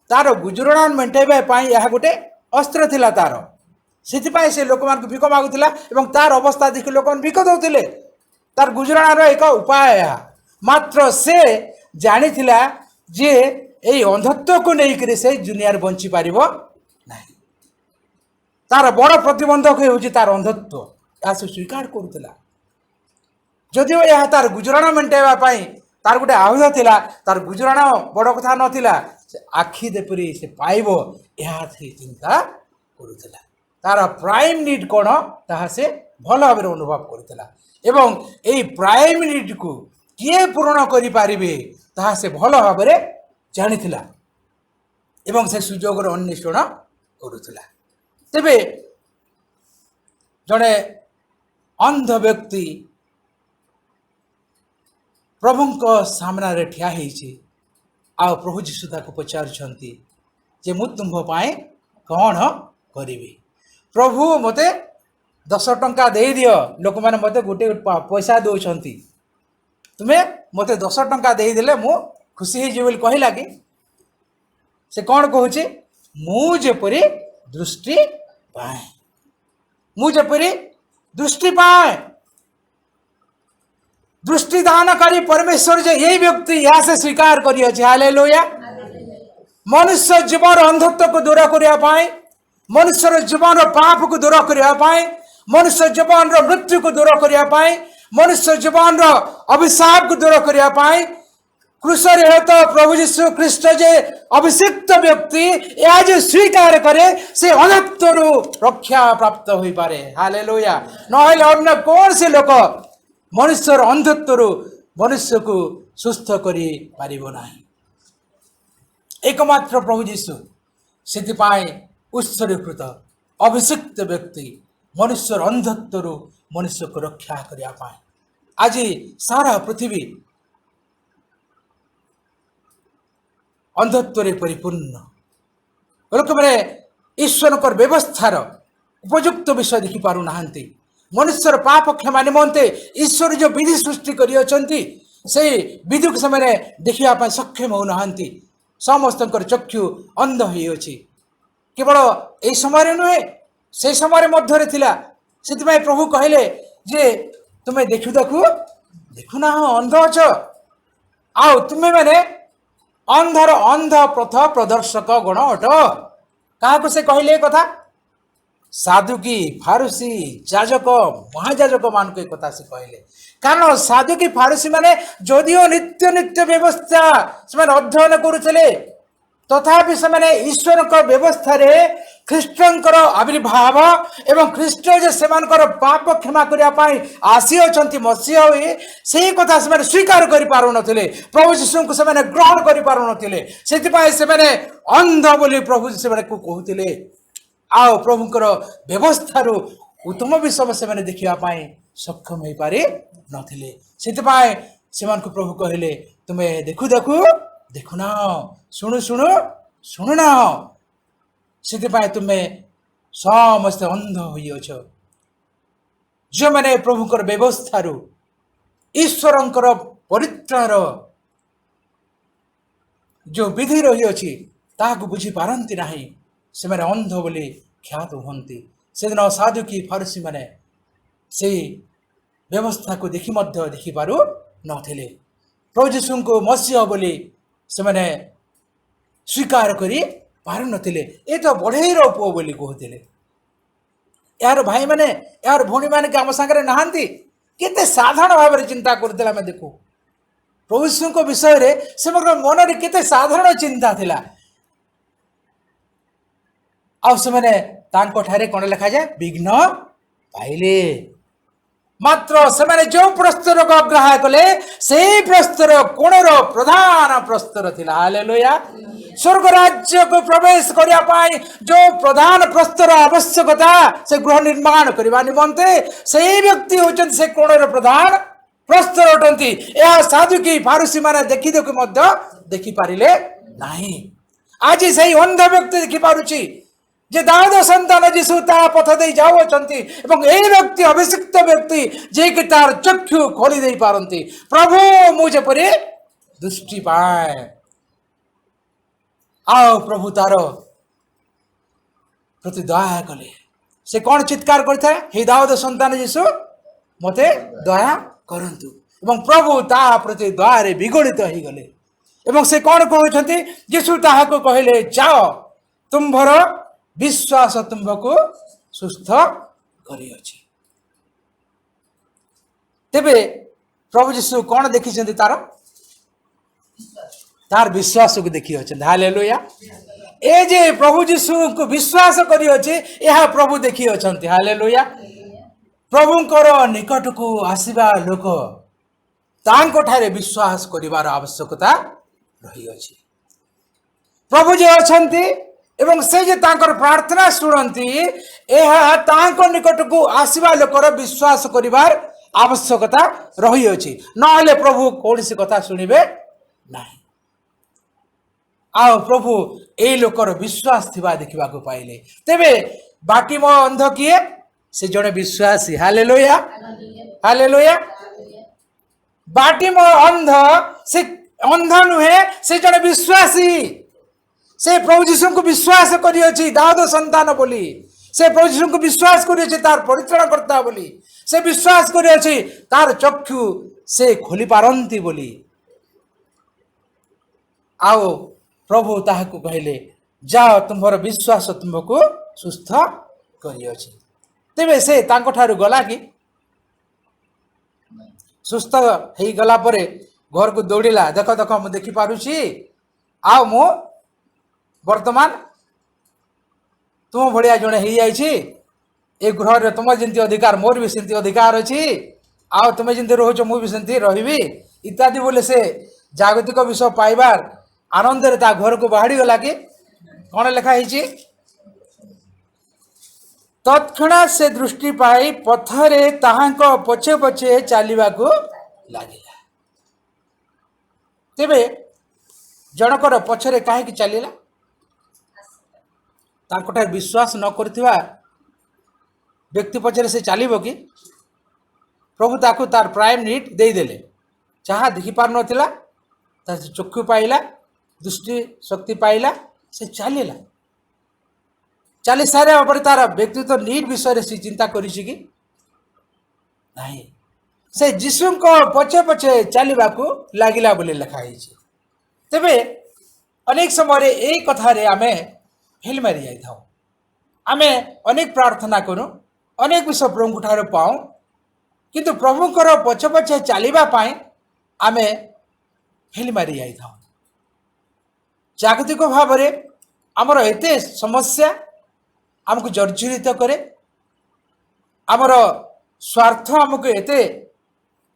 ତାର ଗୁଜରାଣ ମେଣ୍ଟାଇବା ପାଇଁ ଏହା ଗୋଟେ ଅସ୍ତ୍ର ଥିଲା ତାର। ସେଥିପାଇଁ ସେ ଲୋକମାନଙ୍କୁ ଭିକ ମାଗୁଥିଲା ଏବଂ ତାର ଅବସ୍ଥା ଦେଖି ଲୋକମାନେ ଭିକ ଦେଉଥିଲେ। ତାର ଗୁଜରାଣର ଏକ ଉପାୟ ଏହା। ମାତ୍ର ସେ ଜାଣିଥିଲା ଯେ ଏଇ ଅନ୍ଧତ୍ୱକୁ ନେଇକରି ସେ ଦୁନିଆରେ ବଞ୍ଚିପାରିବ ନାହିଁ। ତାର ବଡ଼ ପ୍ରତିବନ୍ଧକ ହେଉଛି ତାର ଅନ୍ଧତ୍ୱ। ଏହା ସେ ସ୍ୱୀକାର କରୁଥିଲା। ଯଦିଓ ଏହା ତାର ଗୁଜରାଣ ମେଣ୍ଟାଇବା ପାଇଁ ତାର ଗୋଟେ ଆୟୁଧ ଥିଲା, ତାର ଗୁଜରାଣ ବଡ଼ କଥା ନଥିଲା। ସେ ଆଖି ଯେପରି ସେ ପାଇବ, ଏହା ସେ ଚିନ୍ତା କରୁଥିଲା। ତାର ପ୍ରାଇମ୍ ନିଡ୍ କ'ଣ, ତାହା ସେ ଭଲ ଭାବରେ ଅନୁଭବ କରୁଥିଲା। ଏବଂ ଏଇ ପ୍ରାଇମ୍ ନିଡ୍କୁ କିଏ ପୂରଣ କରିପାରିବେ, ତାହା ସେ ଭଲ ଭାବରେ ଜାଣିଥିଲା ଏବଂ ସେ ସୁଯୋଗର ଅନ୍ୱେଷଣ କରୁଥିଲା। ତେବେ ଜଣେ ଅନ୍ଧ ବ୍ୟକ୍ତି ପ୍ରଭୁଙ୍କ ସାମ୍ନାରେ ଠିଆ ହେଇଛି। ଆଉ ପ୍ରଭୁ ଯୀଶୁ ତାକୁ ପଚାରୁଛନ୍ତି ଯେ ମୁଁ ତୁମ୍ଭ ପାଇଁ କ'ଣ କରିବି? ପ୍ରଭୁ ମୋତେ 10 ଟଙ୍କା ଦେଇଦିଅ। ଲୋକମାନେ ମୋତେ ଗୋଟେ ପଇସା ଦେଉଛନ୍ତି, ତୁମେ ମୋତେ 10 ଟଙ୍କା ଦେଇଦେଲେ ମୁଁ ଖୁସି ହେଇଯିବି ବୋଲି କହିଲା କି? ସେ କ'ଣ କହୁଛି? ମୁଁ ଯେପରି ଦୃଷ୍ଟି ପାଏ, ମୁଁ ଯେପରି ଦୃଷ୍ଟି ପାଏ। ଦୃଷ୍ଟି ଦାନକାରୀ ପରମେଶ୍ୱର ଯେ ଏଇ ବ୍ୟକ୍ତି, ଏହା ସେ ସ୍ୱୀକାର କରିଅଛି। ହାଲେଲୁୟା। ମନୁଷ୍ୟ ଜୀବନର ଅନ୍ଧତ୍ୱକୁ ଦୂର କରିବା ପାଇଁ, ମନୁଷ୍ୟର ଜୀବନର ପାପକୁ ଦୂର କରିବା ପାଇଁ, ମନୁଷ୍ୟ ଜୀବନର ମୃତ୍ୟୁକୁ ଦୂର କରିବା ପାଇଁ, ମନୁଷ୍ୟ ଜୀବନର ଅଭିଶାପକୁ ଦୂର କରିବା ପାଇଁ କ୍ରୁଶରେ ହେତ ପ୍ରଭୁ ଯୀଶୁ ଖ୍ରୀଷ୍ଟ ଯେ ଅଭିଷିକ୍ତ ବ୍ୟକ୍ତି, ଏହା ଯେ ସ୍ୱୀକାର କରେ, ସେ ଅନ୍ଧତ୍ୱରୁ ରକ୍ଷା ପ୍ରାପ୍ତ ହୋଇପାରେ। ହାଲେଲୁୟା। ନହେଲେ ଅନ୍ୟ କୌଣସି ଲୋକ ମନୁଷ୍ୟର ଅନ୍ଧତ୍ୱରୁ ମନୁଷ୍ୟକୁ ସୁସ୍ଥ କରିପାରିବ ନାହିଁ। ଏକମାତ୍ର ପ୍ରଭୁ ଯୀଶୁ ସେଥିପାଇଁ ଉତ୍ସର୍ଗୀକୃତ ଅଭିଷିକ୍ତ ବ୍ୟକ୍ତି, ମନୁଷ୍ୟର ଅନ୍ଧତ୍ୱରୁ ମନୁଷ୍ୟକୁ ରକ୍ଷା କରିବା ପାଇଁ। ଆଜି ସାରା ପୃଥିବୀ ଅନ୍ଧତ୍ୱରେ ପରିପୂର୍ଣ୍ଣ। ଲୋକମାନେ ଈଶ୍ୱରଙ୍କର ବ୍ୟବସ୍ଥାର ଉପଯୁକ୍ତ ବିଷୟ ଦେଖିପାରୁନାହାନ୍ତି। ମନୁଷ୍ୟର ପାପ କ୍ଷମା ନିମନ୍ତେ ଈଶ୍ୱର ଯେଉଁ ବିଧି ସୃଷ୍ଟି କରିଅଛନ୍ତି, ସେହି ବିଧିକୁ ସେମାନେ ଦେଖିବା ପାଇଁ ସକ୍ଷମ ହେଉନାହାନ୍ତି। ସମସ୍ତଙ୍କର ଚକ୍ଷୁ ଅନ୍ଧ ହୋଇଅଛି। କେବଳ ଏହି ସମୟରେ ନୁହେଁ, ସେହି ସମୟରେ ମଧ୍ୟରେ ଥିଲା। ସେଥିପାଇଁ ପ୍ରଭୁ କହିଲେ ଯେ ତୁମେ ଦେଖୁନାହ, ଅନ୍ଧ ଅଛ। ଆଉ ତୁମେମାନେ ଅନ୍ଧର ଅନ୍ଧ ପଥ ପ୍ରଦର୍ଶକ ଗଣ ଅଟ। କାହାକୁ ସେ କହିଲେ ଏ କଥା? ସାଧୁକି, ଫାରୁସି, ଯାଜକ, ମହାଯାଜକ ମାନଙ୍କୁ ଏ କଥା ସେ କହିଲେ। କାରଣ ସାଧୁକି ଫାରୁସି ମାନେ ଯଦିଓ ନିତ୍ୟ ବ୍ୟବସ୍ଥା ସେମାନେ ଅଧ୍ୟୟନ କରୁଥିଲେ, ତଥାପି ସେମାନେ ଈଶ୍ୱରଙ୍କ ବ୍ୟବସ୍ଥାରେ ଖ୍ରୀଷ୍ଟଙ୍କର ଆବିର୍ଭାବ ଏବଂ ଖ୍ରୀଷ୍ଟ ଯେ ସେମାନଙ୍କର ପାପ କ୍ଷମା କରିବା ପାଇଁ ଆସିଅଛନ୍ତି ମସିହା ହୋଇ, ସେହି କଥା ସେମାନେ ସ୍ୱୀକାର କରିପାରୁନଥିଲେ। ପ୍ରଭୁ ଯୀଶୁଙ୍କୁ ସେମାନେ ଗ୍ରହଣ କରିପାରୁନଥିଲେ। ସେଥିପାଇଁ ସେମାନେ ଅନ୍ଧ ବୋଲି ପ୍ରଭୁ ସେମାନଙ୍କୁ କହୁଥିଲେ। ଆଉ ପ୍ରଭୁଙ୍କର ବ୍ୟବସ୍ଥାରୁ ଉତ୍ତମ ବିଷୟ ସେମାନେ ଦେଖିବା ପାଇଁ ସକ୍ଷମ ହୋଇପାରି ନଥିଲେ। ସେଥିପାଇଁ ସେମାନଙ୍କୁ ପ୍ରଭୁ କହିଲେ, ତୁମେ ଦେଖୁନାହ, ଶୁଣୁନାହ। ସେଥିପାଇଁ ତୁମେ ସମସ୍ତେ ଅନ୍ଧ ହୋଇଅଛ। ଯେଉଁମାନେ ପ୍ରଭୁଙ୍କର ବ୍ୟବସ୍ଥାରୁ, ଈଶ୍ୱରଙ୍କର ପରିତ୍ରାଣର ଯେଉଁ ବିଧି ରହିଅଛି ତାହାକୁ ବୁଝିପାରନ୍ତି ନାହିଁ, ସେମାନେ ଅନ୍ଧ ବୋଲି ଖ୍ୟାତ ହୁଅନ୍ତି। ସେଦିନ ସାଧୁକି ଫାରୁସି ମାନେ ସେଇ व्यवस्था को देखि मध्य देखि पारु नथिले। प्रभु जीशु को मसीह बोली से माने स्वीकार करी पारु नथिले। ए तो बढ़ेर पुओ बोली कहते। यार भाई माने यार भौणी माने आम सागर नहांती केते साधारण भाव में चिंता करते आम देखू। प्रभु यीशु को विषय रे से मन में केते साधारण चिंता थिला। आ से माने तांको ठारे कोन लिखा जाए विघ्न पाइले। मात्र से माने जो प्रस्तर को अग्राह्य कले से प्रस्तर कोणर प्रधान प्रस्तर थिला। हालेलुया। स्वर्ग राज्य को प्रवेश करिया पाई जो प्रधान प्रस्तर आवश्यकता से गृह निर्माण करबा निमंते से व्यक्ति होचन से कोणर प्रधान प्रस्तर अटंती। यह साधु की फारुसी माने देखि देखि मध्य देखि पारिले नाही। आज सही अंध व्यक्ति देखि पारुची जे दाऊद संतान जीशु ता पथ दे जाउछंती एवं ए व्यक्ति अभिषिक्त व्यक्ति जे कि तार चक्षु खोली दे पारंती। प्रभु मुझे परे दृष्टि पाए। आओ प्रभु तार प्रति दया कले से कौन चित्कार करता है हे दाऊद संतान जीशु मते दया करंतु एवं प्रभु ता प्रति दया रे विगलित हो गले एवं से कौन कहउछंती जीशु ताहा को कहले जाओ तुम्भर विश्वास तुमको सुस्थ करियछि। तेबे प्रभु जीशु कौन देखि तार विश्वास को देखी अच्छे। हालेलुया। ए जे प्रभु जीशु को विश्वास करी अच्छे यह प्रभु देखी अच्छे। हालेलुया। प्रभुंकर निकट को आसीबा लोक तांको ठारे विश्वास करिवार आवश्यकता रही अछि। प्रभु जे अछंती एवं से जे तांकर प्रार्थना सुनंती यह तांको निकट को आसीबा लोकर विश्वास करिवार आवश्यकता रही अछि। नहले प्रभु कोनसी कथा सुनिबे नाही। आओ प्रभु ए लोकर विश्वास थिबा देखिबा को पाइले। तेबे बाटिम अंध किए से जड़े विश्वासी। हालेलुया। हालेलुया। बाटिम अंध से अंध नुहे से जड़े विश्वासी। से प्रभु जीशु को विश्वास करी अछि दाऊद संतान बोली। से प्रभु जीशु को विश्वास करी अछि तार परित्राण करता बोली। से विश्वास करी अछि तार चक्षु से खोली पारंती बोली। आओ प्रभु ताहाको कहले जाओ तुम्हार विश्वास तुमको सुस्थ करियछि। तेबे से तांको ठारू गला कि सुस्थ हेई गला परे घर को दौड़िला देख देख मु देखि पारुछि आओ मु वर्तमान तुम भड़िया जड़े हो जाइए ए गृह तुम जमी अधिकार मोर भी सेमती अधिकार अच्छी आओ तुम्हें जमी रोच मुझे सेमती रही इत्यादि बोले से जागतिक विषय पाइबार आनंद रे ता घर को बाहरी गला कि कौन लिखाई तत्क्षणा से दृष्टि पाई पथरे ताहांको पछे पछे चलवाक लगिला। तेबे जनकर पछरे कहीं चलला तार विश्वास न करथिबा व्यक्ति पछरे से चलिबो कि प्रभु ताकू तार प्राइम नीड दे देले जहाँ देखि पार नथिला तार चक्षु पाइला दृष्टि शक्ति पाइला से चलिला चली सारे पर तार व्यक्तित्व नीड विषय से चिंता करिछि कि नहीं से जीशु को पछे पछे चलवाक लगिला बोले लिखाई। तेबे अनेक समय यही कथा रे आमे फेल मारी जाई थाउ आमे अनेक प्रार्थना करूँ अनेक विषय प्रभु ठार पाऊँ किंतु प्रभुंकर पछे पछे चलवा पाई आमे फेल मारी जाई थाउ। जागतिक भाव में आमर एते समस्या आमको जर्जरित करे आमर स्वार्थ आमको एते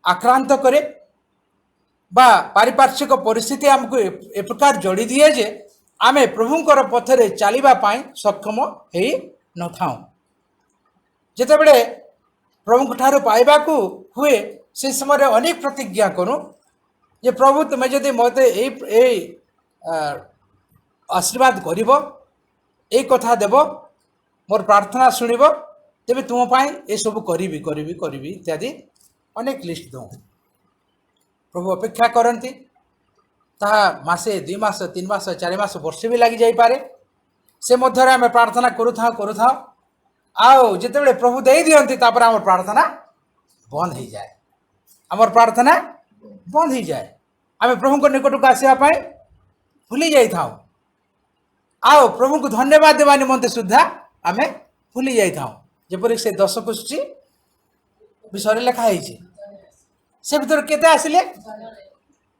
आक्रांत करे बा पारिपार्श्विक परिस्थिति आमको ए प्रकार जोड़ी दिए जे आमे प्रभुंकर पथरे चलवा पाई सक्षम हो न थाऊ। जिते बड़े प्रभु ठार पाइबा हुए से समय अनेक प्रतिज्ञा करूँ जे प्रभु तुम्हें जदि मत आशीर्वाद करिब ए कथा देव मोर प्रार्थना शुणिब तेबे तुम पाई ए सब करी करी करी इत्यादि अनेक लिस्ट दो प्रभु अपेक्षा करती ताहा मासे 2 मास 3 मास 4 मास वर्ष भी लगी जाई पारे से मध्य आम प्रार्थना करूँ आओ जिते प्रभु दे दियंती तापर आम प्रार्थना बंद हो जाए आमर प्रार्थना बंद हो जाए आम प्रभु निकट को आसवाई भूली जाई था आओ प्रभु को धन्यवाद देवा निमंते सुधा आम भूली जाई था जेपरिक से 10 गोष्ठी विषय लिखाई से भर केते आसिले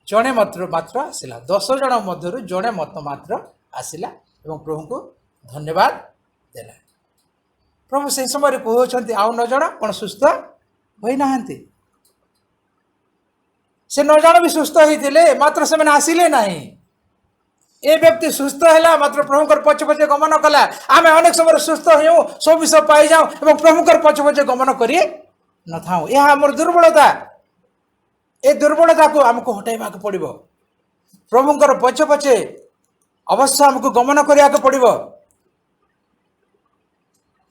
जड़े मात्र आसला 10 जन मध्य जड़े मत मात्र आसला प्रभु को धन्यवाद देला प्रभु से समय कहते आउ 9 जन कौन सुस्थ होना से 9 जन भी सुस्थ होते मात्र से आसिले ना ए व्यक्ति सुस्थ है मात्र प्रभुकर पचे पचे गमन कला आम अनेक समय सुस्थ हो सब विषय पाई जाऊँ और प्रभुकर पचे पचे गमन कर न था यह आम दुर्बलता ए दुर्बलता को आमको हटाइबा पड़ो प्रभुकर पचे पचे अवश्य आमको गमन करने को पड़ो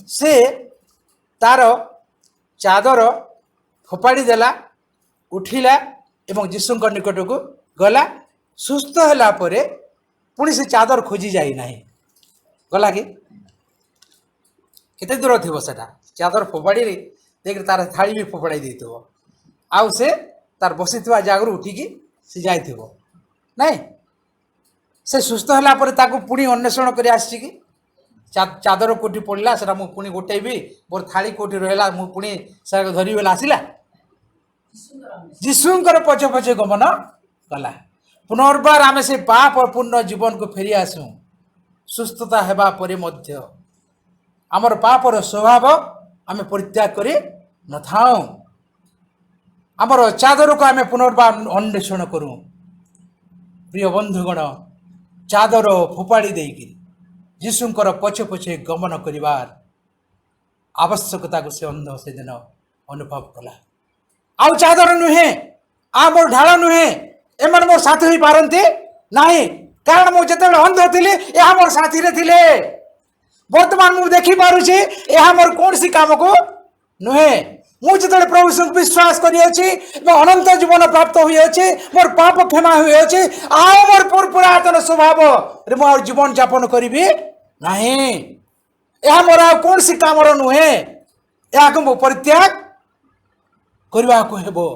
से तार चादर फोपाड़ी देला उठिला एवं जीशु निकट को गला सुस्थ है पुणी से चादर खोजी जाई नहीं गला कि केते दूर थी सेटा चादर फोपाड़ी देख तार थाली भी फोपाड़ी देथो आउ से तार बसी जगह उठिकी से जाइथो नहीं से सुस्थ है पुणी अन्वेषण कर आसी चादर कोटी पड़ा से पुणी गोटेबी मोर थाली कोटी रहा मुझे से धरी बेला आसला जीशुकर पचे पचे गमन कला पुनर्बार आम से पाप और पूर्ण जीवन को फेरी आसू सुस्थता हेबा परे मध्य आमर पापर स्वभाव आम परित्याग कर न थाऊ आमर चादर को आम पुनर्बार अन्वेषण करूँ प्रिय बंधुगण चादर फोपाड़ी देकी जीशुकर पछे पछे गमन करिवार आवश्यकता को से अंध से दिन अनुभव कला आउ चादर नुहे आ मोर ढाल नुहे एमन मोर साथी हो पारती नहीं कारण मुझे अंध थी यह मोर साथी रे थिले वर्तमान मुझे देखी पारुछि यह मोर कौन सी काम को नुहे मुझे प्रभु विश्वास कर अनंत जीवन प्राप्त हुए मोर पाप क्षमा हुए आओ मोर पुरातन स्वभाव रे मो जीवन यापन करी नहीं यह मोर आ कौन सी काम नुहे यह मो परित्याग करने को हेबो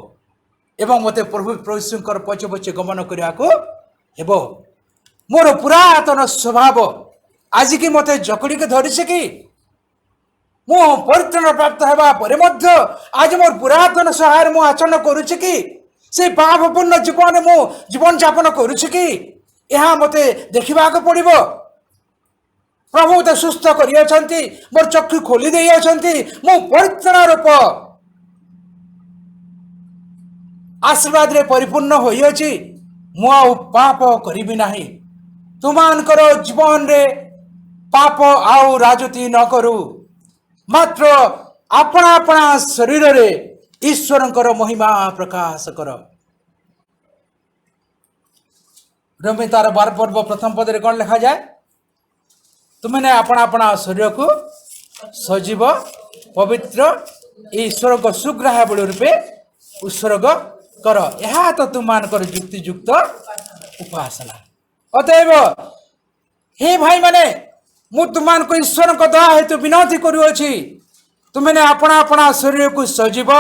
एवं मते प्रभु प्रभुकर पचे पचे गमन करने को हेबो मोर पुरातन स्वभाव आज की मते जकड़ी के धरी कि मु परित्राण प्राप्त होगा परे मध्य आज मोर पुरातन सहाय मु आचरण करुछि कि से पापपूर्ण जीवन मु जीवन यापन करुछि कि यह मते देखा पड़ो प्रभु मत सुस्थ कर मोर चक्षु खोली दे मु परित्राण रूप आशीर्वाद रे परिपूर्ण होइछि मु आ पाप करिबि नाही तुमानकर जीवन रे पाप आउ राजती न करू मात्र अपना अपना शरीर रे ईश्वरंकर महिमा प्रकाश कर रमे तार 12 पर्व प्रथम पद रे कौन लिखा जाए तुमने अपना अपना शरीर को सजीव पवित्र ईश्वर को सुग्राह्य रूपे उत्सर्ग कर यह तो तुम युक्तियुक्त उपासना अतएव हे भाई माने मु तुम ईश्वर को दया हेतु विनती करुअछि तुमने अपना अपना शरीर को सजीव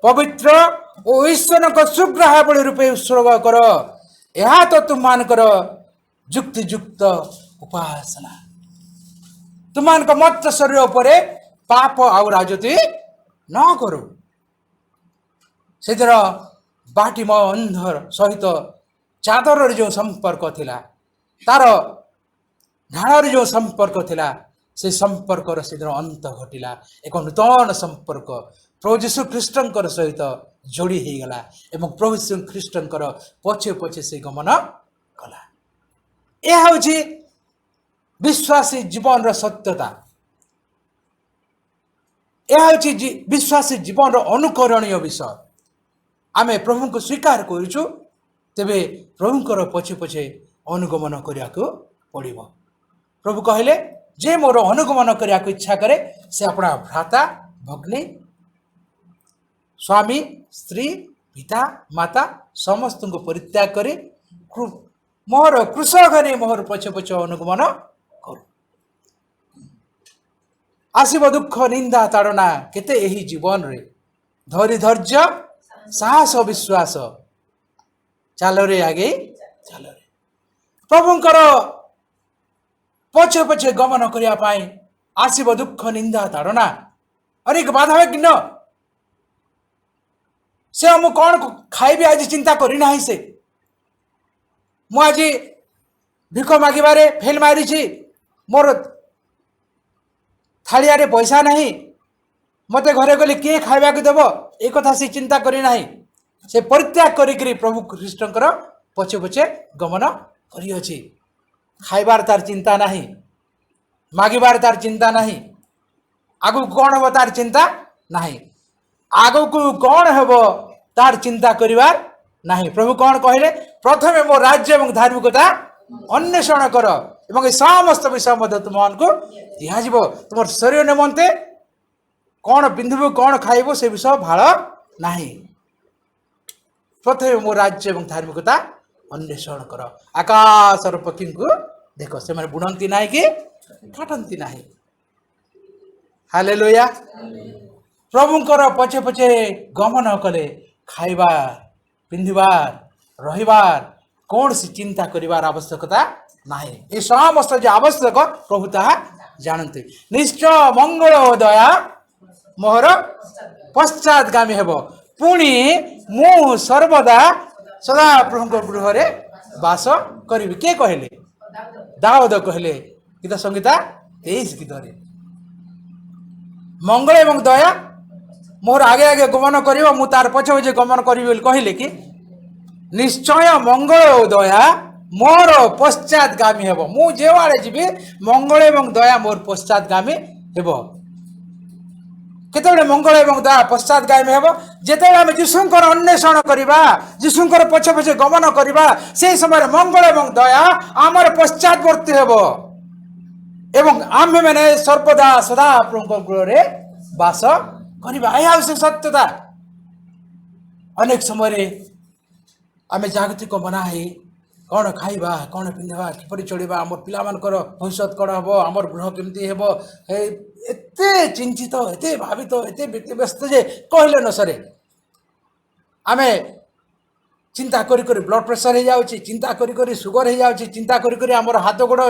पवित्र और ईश्वर को सुग्राह्य रूपे उत्सर्ग कर यह तो तुम युक्तियुक्त उपासना तुम मत शरीर पर पाप आउ राजती न करो से बाटी मो अंधर सहित चादर जो संपर्क थिला तार ढाल जो संपर्क थिला से संपर्क से अंत घटिला एक नूतन संपर्क प्रभु यीशु ख्रीष्टंकर सहित जोड़ी हो गला एवं प्रभु यीशु ख्रीष्टंकर पछे पछे से गमन कला यह हूँ विश्वासी जीवन सत्यता यह हूँ विश्वासी जीवन अनुकरणीय विषय आमे प्रभु को स्वीकार करुचु तेबे प्रभुकर पछे पछे अनुगमन करने को पड़ो प्रभु कहले जे मोर अनुगमन करने को इच्छा करे से अपना भ्राता भग्नी स्वामी स्त्री पिता माता समस्त को परित्याग करे मोहर कृष घरे मोहर पछे पछे अनुगमन कर आसीब दुख निंदा ताड़ना केते एही जीवन रे ଧରି ଧୈର୍ଯ୍ୟ ସାହସ ବିଶ୍ୱାସ ଚାଲରେ ଆଗେଇ ଚାଲରେ ପ୍ରଭୁଙ୍କର ପଛେ ପଛେ ଗମନ କରିବା ପାଇଁ ଆସିବ ଦୁଃଖ ନିନ୍ଦା ତାଡ଼ନା ଅନେକ ବାଧାବିଘ୍ନ। ସେ ମୁଁ କ'ଣ ଖାଇବି ଆଜି ଚିନ୍ତା କରିନାହିଁ। ସେ ମୁଁ ଆଜି ଭିକ ମାଗିବାରେ ଫେଲ ମାରିଛି, ମୋର ଥାଳିଆରେ ପଇସା ନାହିଁ, ମୋତେ ଘରେ ଗଲେ କିଏ ଖାଇବାକୁ ଦେବ, ଏ କଥା ସେ ଚିନ୍ତା କରିନାହିଁ। ସେ ପରିତ୍ୟାଗ କରିକିରି ପ୍ରଭୁ ଖ୍ରୀଷ୍ଟଙ୍କର ପଛେ ପଛେ ଗମନ କରିଅଛି। ଖାଇବାର ତାର ଚିନ୍ତା ନାହିଁ, ମାଗିବାର ତାର ଚିନ୍ତା ନାହିଁ, ଆଗକୁ କ'ଣ ହେବ ତାର ଚିନ୍ତା ନାହିଁ, ଆଗକୁ କ'ଣ ହେବ ତାର ଚିନ୍ତା କରିବାର ନାହିଁ। ପ୍ରଭୁ କ'ଣ କହିଲେ? ପ୍ରଥମେ ମୋ ରାଜ୍ୟ ଏବଂ ଧାର୍ମିକତା ଅନ୍ୱେଷଣ କର ଏବଂ ଏ ସମସ୍ତ ବିଷୟ ମଧ୍ୟ ତୁମମାନଙ୍କୁ ଦିଆଯିବ। ତୁମର ଶରୀର ନିମନ୍ତେ କ'ଣ ପିନ୍ଧିବୁ, କ'ଣ ଖାଇବୁ, ସେ ବିଷୟ ଭାଳ ନାହିଁ। ପ୍ରଥମେ ମୋ ରାଜ୍ୟ ଏବଂ ଧାର୍ମିକତା ଅନ୍ୱେଷଣ କର। ଆକାଶର ପକ୍ଷୀଙ୍କୁ ଦେଖ, ସେମାନେ ବୁଣନ୍ତି ନାହିଁ କି କାଟନ୍ତି ନାହିଁ। ହାଲେଲୁୟା। ପ୍ରଭୁଙ୍କର ପଛେ ପଛେ ଗମନ କଲେ ଖାଇବାର, ପିନ୍ଧିବାର, ରହିବାର କୌଣସି ଚିନ୍ତା କରିବାର ଆବଶ୍ୟକତା ନାହିଁ। ଏ ସମସ୍ତ ଯେ ଆବଶ୍ୟକ ପ୍ରଭୁ ତାହା ଜାଣନ୍ତି। ନିଶ୍ଚୟ ମଙ୍ଗଳ ଓ ଦୟା ମୋହର ପଶ୍ଚାତଗାମୀ ହେବ, ପୁଣି ମୁଁ ସର୍ବଦା ସଦାପ୍ରଭୁଙ୍କ ଗୃହରେ ବାସ କରିବି। କିଏ କହିଲେ? ଦାଉଦ କହିଲେ ଗୀତ ସଂହିତା 23 ଗୀତରେ। ମଙ୍ଗଳ ଏବଂ ଦୟା ମୋର ଆଗେ ଆଗେ ଗମନ କରିବ, ମୁଁ ତାର ପଛେ ପଛେ ଗମନ କରିବି ବୋଲି କହିଲେ କି ନିଶ୍ଚୟ ମଙ୍ଗଳ ଓ ଦୟା ମୋର ପଶ୍ଚାତଗାମୀ ହେବ। ମୁଁ ଯେଉଁଆଡ଼େ ଯିବି ମଙ୍ଗଳ ଏବଂ ଦୟା ମୋର ପଶ୍ଚାତଗାମୀ ହେବ। କେତେବେଳେ ମଙ୍ଗଳ ଏବଂ ଦୟା ପଶ୍ଚାତଗାମୀ ହେବ? ଯେତେବେଳେ ଆମେ ଯୀଶୁଙ୍କର ଅନ୍ୱେଷଣ କରିବା, ଯୀଶୁଙ୍କର ପଛେ ପଛେ ଗମନ କରିବା, ସେହି ସମୟରେ ମଙ୍ଗଳ ଏବଂ ଦୟା ଆମର ପଶ୍ଚାତବର୍ତ୍ତୀ ହେବ ଏବଂ ଆମ୍ଭେମାନେ ସର୍ବଦା ସଦା ପ୍ରଭୁଙ୍କ ଗୃହରେ ବାସ କରିବା। ଏହା ହେଉଛି ସତ୍ୟତା। ଅନେକ ସମୟରେ ଆମେ ଜାଗତିକ ମନାହି କ'ଣ ଖାଇବା, କ'ଣ ପିନ୍ଧିବା, କିପରି ଚଳିବା, ଆମର ପିଲାମାନଙ୍କର ଭବିଷ୍ୟତ କ'ଣ ହେବ, ଆମର ଗୃହ କେମିତି ହେବ, ଏତେ ଚିନ୍ତିତ, ଏତେ ଭାବିତ, ଏତେ ବ୍ୟସ୍ତ ଯେ କହିଲେ ନ ସରେ। ଆମେ ଚିନ୍ତା କରି କରି ବ୍ଲଡ଼ ପ୍ରେସର ହେଇଯାଉଛି, ଚିନ୍ତା କରି କରି ସୁଗର ହେଇଯାଉଛି, ଚିନ୍ତା କରି କରି ଆମର ହାତ ଗୋଡ଼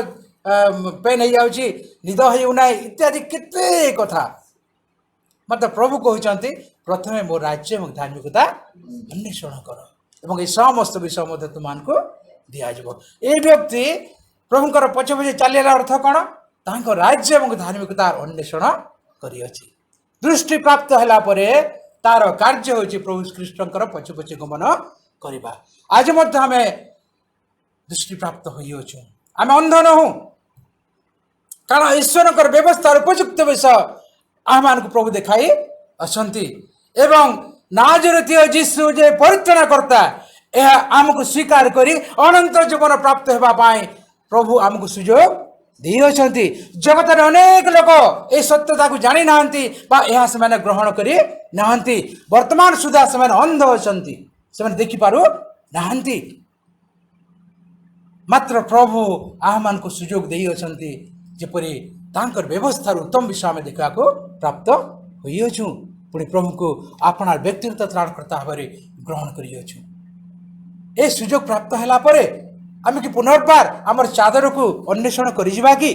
ପେନ୍ ହେଇଯାଉଛି, ନିଦ ହେଉନାହିଁ, ଇତ୍ୟାଦି କେତେ କଥା। ମାତ୍ର ପ୍ରଭୁ କହୁଛନ୍ତି ପ୍ରଥମେ ମୋ ରାଜ୍ୟ ଏବଂ ଧାର୍ମିକତା ଅନ୍ୱେଷଣ କର ଏବଂ ଏ ସମସ୍ତ ବିଷୟ ମଧ୍ୟ ତୁମମାନଙ୍କୁ ଦିଆଯିବ। ଏ ବ୍ୟକ୍ତି ପ୍ରଭୁଙ୍କର ପଛେ ପଛେ ଚାଲିବାର ଅର୍ଥ କ'ଣ? ତାଙ୍କ ରାଜ୍ୟ ଏବଂ ଧାର୍ମିକତାର ଅନ୍ୱେଷଣ କରିଅଛି। ଦୃଷ୍ଟି ପ୍ରାପ୍ତ ହେଲା ପରେ ତାର କାର୍ଯ୍ୟ ହେଉଛି ପ୍ରଭୁ ଖ୍ରୀଷ୍ଟଙ୍କର ପଛେ ପଛେ ଗମନ କରିବା। ଆଜି ମଧ୍ୟ ଆମେ ଦୃଷ୍ଟିପ୍ରାପ୍ତ ହୋଇଅଛୁ, ଆମେ ଅନ୍ଧ ନହୁଁ, କାରଣ ଈଶ୍ୱରଙ୍କର ବ୍ୟବସ୍ଥାର ଉପଯୁକ୍ତ ବିଷୟ ଆମମାନଙ୍କୁ ପ୍ରଭୁ ଦେଖାଇ ଅଛନ୍ତି ଏବଂ ନାଜରେତୀୟ ଯୀଶୁ ଯେ ପରିତ୍ରାଣ କର୍ତ୍ତା, ଏହା ଆମକୁ ସ୍ୱୀକାର କରି ଅନନ୍ତ ଜୀବନ ପ୍ରାପ୍ତ ହେବା ପାଇଁ ପ୍ରଭୁ ଆମକୁ ସୁଯୋଗ ଦେଇଅଛନ୍ତି। ଜଗତରେ ଅନେକ ଲୋକ ଏ ସତ୍ୟତାକୁ ଜାଣିନାହାନ୍ତି ବା ଏହା ସେମାନେ ଗ୍ରହଣ କରି ନାହାନ୍ତି। ବର୍ତ୍ତମାନ ସୁଦ୍ଧା ସେମାନେ ଅନ୍ଧ ଅଛନ୍ତି, ସେମାନେ ଦେଖିପାରୁ ନାହାନ୍ତି। ମାତ୍ର ପ୍ରଭୁ ଆମମାନଙ୍କୁ ସୁଯୋଗ ଦେଇଅଛନ୍ତି ଯେପରି ତାଙ୍କର ବ୍ୟବସ୍ଥାର ଉତ୍ତମ ବିଷୟ ଆମେ ଦେଖିବାକୁ ପ୍ରାପ୍ତ ହୋଇଅଛୁ। ପୁଣି ପ୍ରଭୁଙ୍କୁ ଆପଣାର ବ୍ୟକ୍ତିଗତ ତ୍ରାଣକର୍ତ୍ତା ଭାବରେ ଗ୍ରହଣ କରିଅଛୁ। ଏ ସୁଯୋଗ ପ୍ରାପ୍ତ ହେଲା ପରେ ଆମେ କି ପୁନର୍ବାର ଆମର ଚାଦରକୁ ଅନ୍ୱେଷଣ କରିଯିବା କି,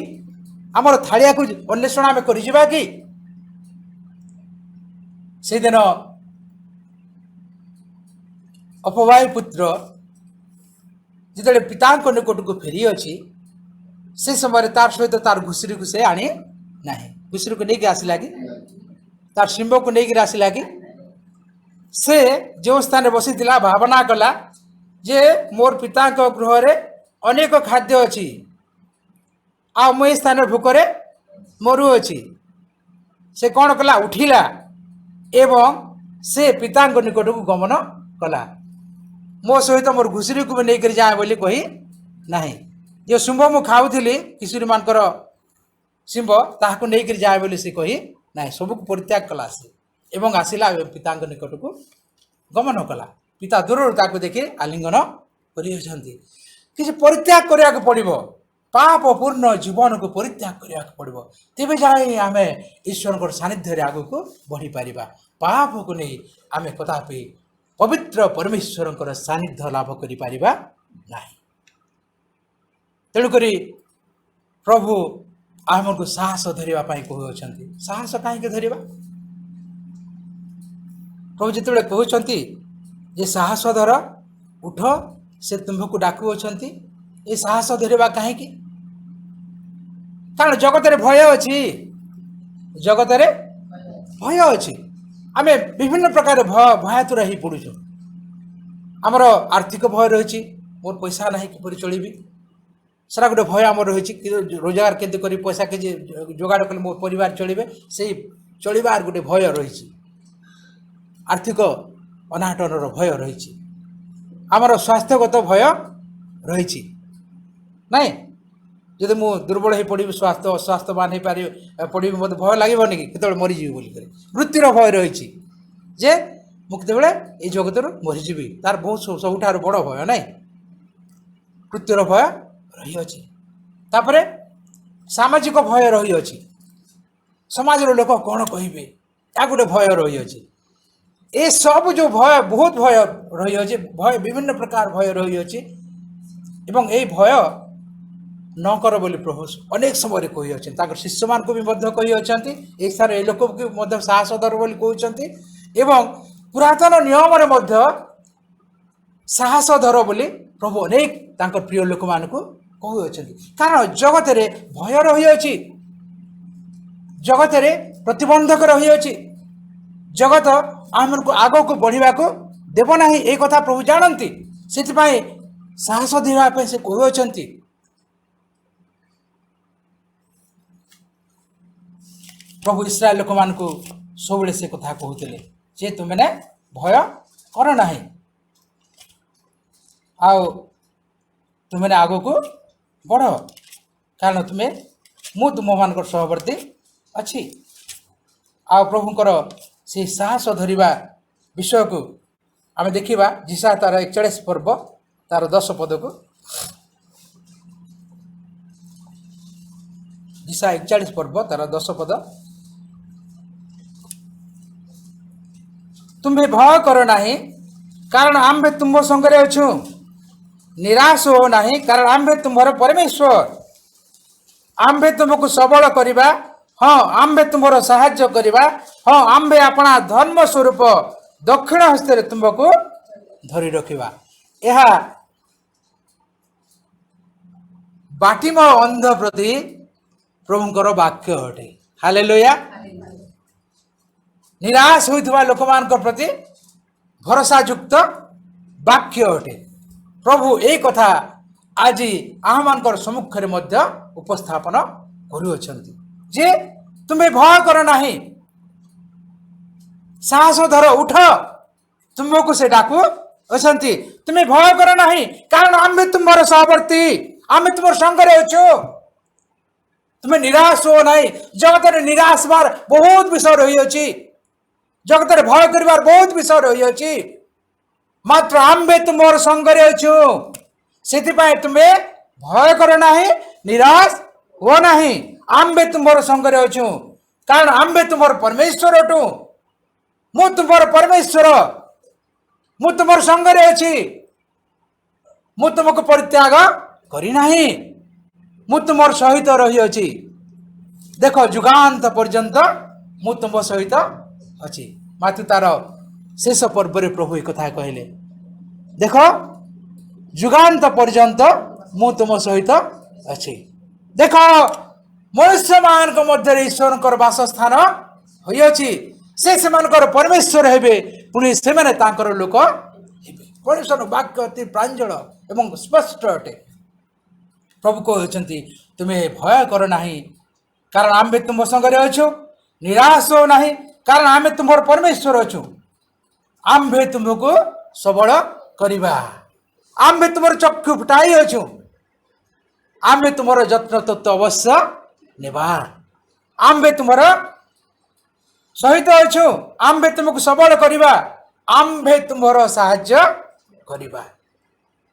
ଆମର ଥାଳିଆକୁ ଅନ୍ୱେଷଣ ଆମେ କରିଯିବା କି? ସେଦିନ ଅପବାୟୀ ପୁତ୍ର ଯେତେବେଳେ ପିତାଙ୍କ ନିକଟକୁ ଫେରିଅଛି, ସେ ସମୟରେ ତାର ସହିତ ତାର ଘୁଷୁରିକୁ ସେ ଆଣି ନାହିଁ। ଘୁଷୁରିକୁ ନେଇକି ଆସିଲା କି, ତାର ସିମ୍ବକୁ ନେଇକିରି ଆସିଲା କି? ସେ ଯେଉଁ ସ୍ଥାନରେ ବସିଥିଲା ଭାବନା କଲା ଯେ ମୋର ପିତାଙ୍କ ଗୃହରେ ଅନେକ ଖାଦ୍ୟ ଅଛି ଆଉ ମୁଁ ଏ ସ୍ଥାନରେ ଭୋକରେ ମରୁଅଛି। ସେ କ'ଣ କଲା? ଉଠିଲା ଏବଂ ସେ ପିତାଙ୍କ ନିକଟକୁ ଗମନ କଲା। ମୋ ସହିତ ମୋର ଘୁଷୁରିକୁ ବି ନେଇକରି ଯାଏ ବୋଲି କହି ନାହିଁ। ଯେଉଁ ଶିମ୍ବ ମୁଁ ଖାଉଥିଲି, କିଶୋରୀମାନଙ୍କର ଶିମ୍ବ, ତାହାକୁ ନେଇକରି ଯାଏ ବୋଲି ସେ କହି ନାହିଁ। ସବୁକୁ ପରିତ୍ୟାଗ କଲା ସେ ଏବଂ ଆସିଲା ପିତାଙ୍କ ନିକଟକୁ ଗମନ କଲା। ପିତା ଦୂରରୁ ତାକୁ ଦେଖି ଆଲିଙ୍ଗନ କରିଅଛନ୍ତି। କିଛି ପରିତ୍ୟାଗ କରିବାକୁ ପଡ଼ିବ। पापपूर्ण जीवन को परित्याग करने पड़ो तेज जाए आम ईश्वर सानिध्य आग को बढ़ी पार पाप को नहीं आम कदापि पवित्र परमेश्वर सानिध्य लाभ कर तेणुक प्रभु आम को साहस धरवाई कहते साहस कहीं धरवा प्रभु जिते कहते जे साहस धर उठ से तुम्हें डाकुअंट ये साहस धरवा कहीं कारण जगत रे भय अच्छी जगत रे भय अच्छी आम विभिन्न प्रकार भयातुर हो पड़ू आमर आर्थिक भय रही मोर पैसा ना कि चलि सारा गोटे भय आम रही रोजगार केते कर पैसा के जोगाड़ कले मो परिवार चलिए से चलबार गोटे भय रही आर्थिक अनाटन भय रही आमर स्वास्थ्यगत भय रही नाई जब मु दुर्बल हो पड़ी स्वास्थ्य अस्वास्थ्यवान हो पारि पड़ी मत भय लगे कि मरीजी बोलिक मृत्युर भय रही जे मुझे ये जगत मरीजी तार बहुत सबुठ बड़ भय नाई मृत्युर भय रही अच्छी तापरे सामाजिक भय रही अच्छी समाज लोक कौन कहे या गोटे भय रही अच्छी ये सब जो भय बहुत भय रही अच्छे भय विभिन्न प्रकार भय रही अच्छी एवं ये भय न कर बोली प्रभु अनेक समय कही अच्छे शिष्य मान को भी कही अच्छे एक सार ए लोक को साहस दर बोली कहते एवं पुरातन नियम साहस धर बोली प्रभु अनेक प्रिय लोक मान को कहू अच्छे कारण जगत रे भय रही अच्छी जगत रे प्रतिबंधक रही अच्छी जगत आम को आग को बढ़ा को देव ना ये कथा प्रभु जानती से साहस देवाई से कहू अच्छे प्रभु इस्राएल लोक मान को सब से कथा कहते जे तुमने भय कर ना आओ तुमने आग को बढ़ कारण तुम्हें मु तुम मान सहवर्ती अच्छी आ प्रभुंकर से साहस धरिबा विषय को आम देखा जिसा तार 41 पर्व तार 10 पद को जिसा 41 पर्व तार 10 पद तुम्हें भय कर नाही कारण आम्भे तुम संगे अच्छु निराश हो नाही कारण आम्भे तुम्हार परमेश्वर आम्भे तुमको सबल करिबा हाँ आम्भे तुम्हार साहाय्य करिबा हाँ आम्भे अपना धर्म स्वरूप दक्षिण हस्ते तुमको धरी रखिबा यह बाटिम अंध प्रति प्रभुंकर वाक्य अटे हालेलुया निराश होइथवा लोक मान प्रति भरोसा युक्त वाक्य अटे प्रभु एक कथा आज आम मान सम्मुखें उपस्थापन करुअछंती जे तुम्हें भय कर नाही साहस धर उठ तुमको से डाकू अच्छी तुम्हें भय कर नाही कारण आम तुम्हार सहवर्ती आम तुम संगे अच्छु तुम्हें निराश हो नहीं जगत निराश बार बहुत विषय रही अच्छी जगत भय कर बहुत विषय रही अच्छी मात्र आम्भे तुमर संगे अच्छु से तुम्हें भय कर नाही निराश हो नहीं आम्भे तुमर संगे अच्छु कारण आम्भे तुमर परमेश्वर अटू मु तुमर परमेश्वर मु तुमर संगे अच्छी मु तुमको परित्याग करना मु तुमर सहित रही अच्छी देख जुगांत पर्यंत मु तुम सहित अच्छी मातु तार शेष पर्व रे प्रभु एक कथा कहले देख जुगांत पर्यंत मु तुम सहित अच्छी देख मनुष्य मान मध्य ईश्वर वासस्थान होइछि से परमेश्वर हेबे पुणी से लोक परमेश्वर वाक्य अति प्रांजल एवं स्पष्ट अटे प्रभु कहते तुम्हें भय कर नाही कारण आम्भे तुम संगे अच्छु निराश हो नाही कारण आम तुम्हार परमेश्वर अच्छु आम्भे तुमको सबल करिबा आम्भे तुमर चक्षु फुटाई अच्छु आम्भे तुमर जत्न तत्व अवश्य नेबा आम्भे तुमर सहित अच्छु आम्भे तुमको सबल करिबा आम्भे तुमर साहाय्य करिबा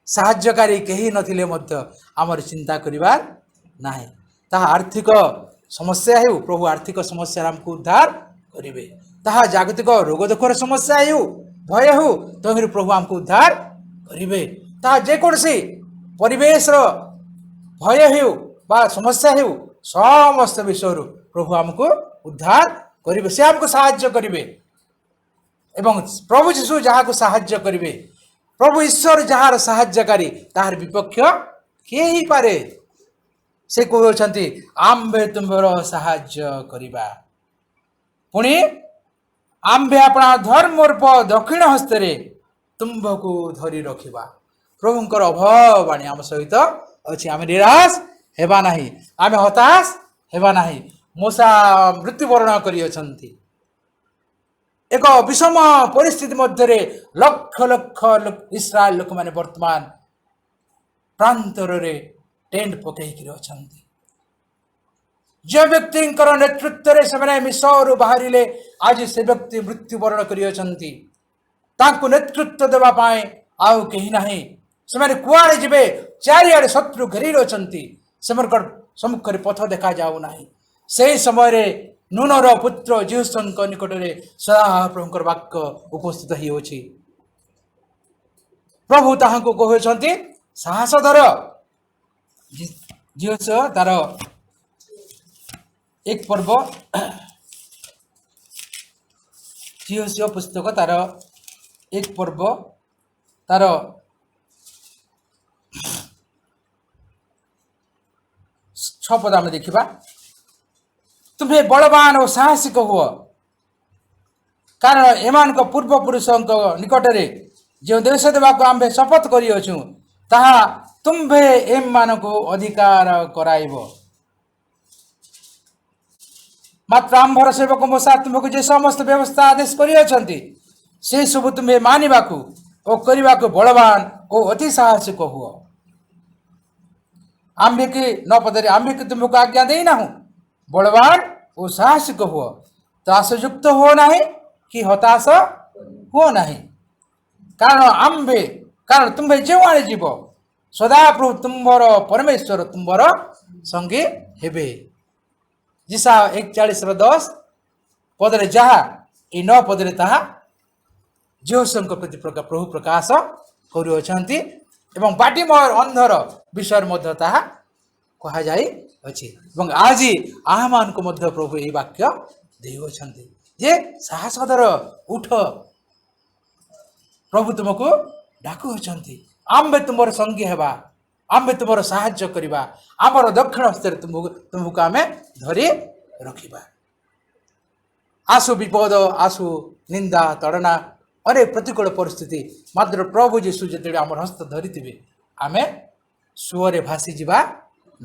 साहाय्यकारी कहीं नथिले मध्य आमर चिंता करिबार ନାହିଁ। ତାହା ଆର୍ଥିକ ସମସ୍ୟା ହେଉ ପ୍ରଭୁ ଆର୍ଥିକ ସମସ୍ୟାରେ ଆମକୁ ଉଦ୍ଧାର କରିବେ। ତାହା ଜାଗତିକ ରୋଗ ଦୁଃଖର ସମସ୍ୟା ହେଉ ଭୟ ହେଉ ତହିଁରୁ ପ୍ରଭୁ ଆମକୁ ଉଦ୍ଧାର କରିବେ। ତାହା ଯେକୌଣସି ପରିବେଶର ଭୟ ହେଉ ବା ସମସ୍ୟା ହେଉ ସମସ୍ତ ବିଷୟରୁ ପ୍ରଭୁ ଆମକୁ ଉଦ୍ଧାର କରିବେ। ସେ ଆମକୁ ସାହାଯ୍ୟ କରିବେ ଏବଂ ପ୍ରଭୁ ଯୀଶୁ ଯାହାକୁ ସାହାଯ୍ୟ କରିବେ, ପ୍ରଭୁ ଈଶ୍ୱର ଯାହାର ସାହାଯ୍ୟକାରୀ ତାହାର ବିପକ୍ଷ କିଏ ହେଇପାରେ? ସେ କହୁଛନ୍ତି ଆମ୍ଭେ ତୁମର ସାହାଯ୍ୟ କରିବା। ପୁଣି ଆମ୍ଭେ ଆପଣା ଧର୍ମ ରୂପ ଦକ୍ଷିଣ ହସ୍ତରେ ତୁମ୍ଭକୁ ଧରି ରଖିବା। ପ୍ରଭୁଙ୍କର ଅଭବାଣୀ ଆମ ସହିତ ଅଛି। ଆମେ ନିରାଶ ହେବା ନାହିଁ, ଆମେ ହତାଶ ହେବା ନାହିଁ। ମୂଷା ମୃତ୍ୟୁବରଣ କରିଅଛନ୍ତି। ଏକ ବିଷମ ପରିସ୍ଥିତି ମଧ୍ୟରେ ଲକ୍ଷ ଲକ୍ଷ ଇସ୍ରାଏଲ ଲୋକମାନେ ବର୍ତ୍ତମାନ ପ୍ରାନ୍ତରରେ ଟେଣ୍ଟ ପକେଇକିରି ଅଛନ୍ତି। ଯେଉଁ ବ୍ୟକ୍ତିଙ୍କର ନେତୃତ୍ୱରେ ସେମାନେ ମିଶରରୁ ବାହାରିଲେ ଆଜି ସେ ବ୍ୟକ୍ତି ମୃତ୍ୟୁବରଣ କରିଅଛନ୍ତି। ତାଙ୍କୁ ନେତୃତ୍ୱ ଦେବା ପାଇଁ ଆଉ କେହି ନାହିଁ। ସେମାନେ କୁଆଡ଼େ ଯିବେ? ଚାରିଆଡ଼େ ଶତ୍ରୁ ଘେରି ରହିଛନ୍ତି। ସେମାନଙ୍କର ସମ୍ମୁଖରେ ପଥ ଦେଖାଯାଉ ନାହିଁ। ସେହି ସମୟରେ ନୁନର ପୁତ୍ର ଜିହୁସଙ୍କ ନିକଟରେ ସଦାପ୍ରଭୁଙ୍କର ବାକ୍ୟ ଉପସ୍ଥିତ ହେଇଅଛି। ପ୍ରଭୁ ତାହାଙ୍କୁ କହୁଛନ୍ତି ସାହସ ଧର। ଜିହୁସ ତାର ଏକ ପର୍ବ ଜିହୁସ ପୁସ୍ତକ ତାର ଏକ ପର୍ବ ତାର 6 ପଦ ଆମେ ଦେଖିବା। ତୁମେ ବଳବାନ ଓ ସାହସିକ ହୁଅ, କାରଣ ଏମାନଙ୍କ ପୂର୍ବପୁରୁଷଙ୍କ ନିକଟରେ ଯେଉଁ ଦେଶ ଦେବାକୁ ଆମ୍ଭେ ଶପଥ କରିଅଛୁ ତାହା ତୁମ୍ଭେ ଏମାନଙ୍କୁ ଅଧିକାର କରାଇବ। ମାତ୍ର ଆମ୍ଭର ସେବକ ମୂଷା ତୁମକୁ ଯେ ସମସ୍ତ ବ୍ୟବସ୍ଥା ଆଦେଶ କରିଅଛନ୍ତି ସେସବୁ ତୁମେ ମାନିବାକୁ ଓ କରିବାକୁ ବଳବାନ ଓ ଅତି ସାହସିକ ହୁଅ। ଆମ୍ଭେ କି 9 ପଦରେ ଆମ୍ଭେ କି ତୁମକୁ ଆଜ୍ଞା ଦେଇନାହୁଁ, ବଳବାନ ଓ ସାହସିକ ହୁଅ, ତ୍ରାସଯୁକ୍ତ ହୁଅ ନାହିଁ କି ହତାଶ ହୁଅ ନାହିଁ। କାରଣ ତୁମ୍ଭେ ଯେଉଁଆଡ଼େ ଯିବ ସଦାପ୍ରଭୁ ତୁମ୍ଭର ପରମେଶ୍ୱର ତୁମ୍ଭର ସଙ୍ଗୀ ହେବେ। ଯିଶା 41:10 ପଦରେ ଯାହା ଏଇ 9 ପଦରେ ତାହା ଜିହୁସଙ୍କ ପ୍ରତି ପ୍ରଭୁ ପ୍ରକାଶ କରୁଅଛନ୍ତି ଏବଂ ବାଟିମୋର ଅନ୍ଧର ବିଷୟରେ ମଧ୍ୟ ତାହା କୁହାଯାଇଅଛି। ଏବଂ ଆଜି ଆମମାନଙ୍କୁ ମଧ୍ୟ ପ୍ରଭୁ ଏହି ବାକ୍ୟ ଦେଇଅଛନ୍ତି ଯେ ସାହସ ଧର, ଉଠ, ପ୍ରଭୁ ତୁମକୁ ଡାକୁଅଛନ୍ତି। ଆମ୍ଭେ ତୁମର ସଙ୍ଗୀ ହେବା, ଆମ୍ଭେ ତୁମର ସାହାଯ୍ୟ କରିବା, ଆମର ଦକ୍ଷିଣ ହସ୍ତରେ ତୁମକୁ ଆମେ ଧରି ରଖିବା। ଆସୁ ବିପଦ, ଆସୁ ନିନ୍ଦା, ତଡ଼ନା, ଅନେକ ପ୍ରତିକୂଳ ପରିସ୍ଥିତି, ମାତ୍ର ପ୍ରଭୁ ଯୀଶୁ ଯେତେବେଳେ ଆମର ହସ୍ତ ଧରିଥିବେ ଆମେ ସୁଅରେ ଭାସିଯିବା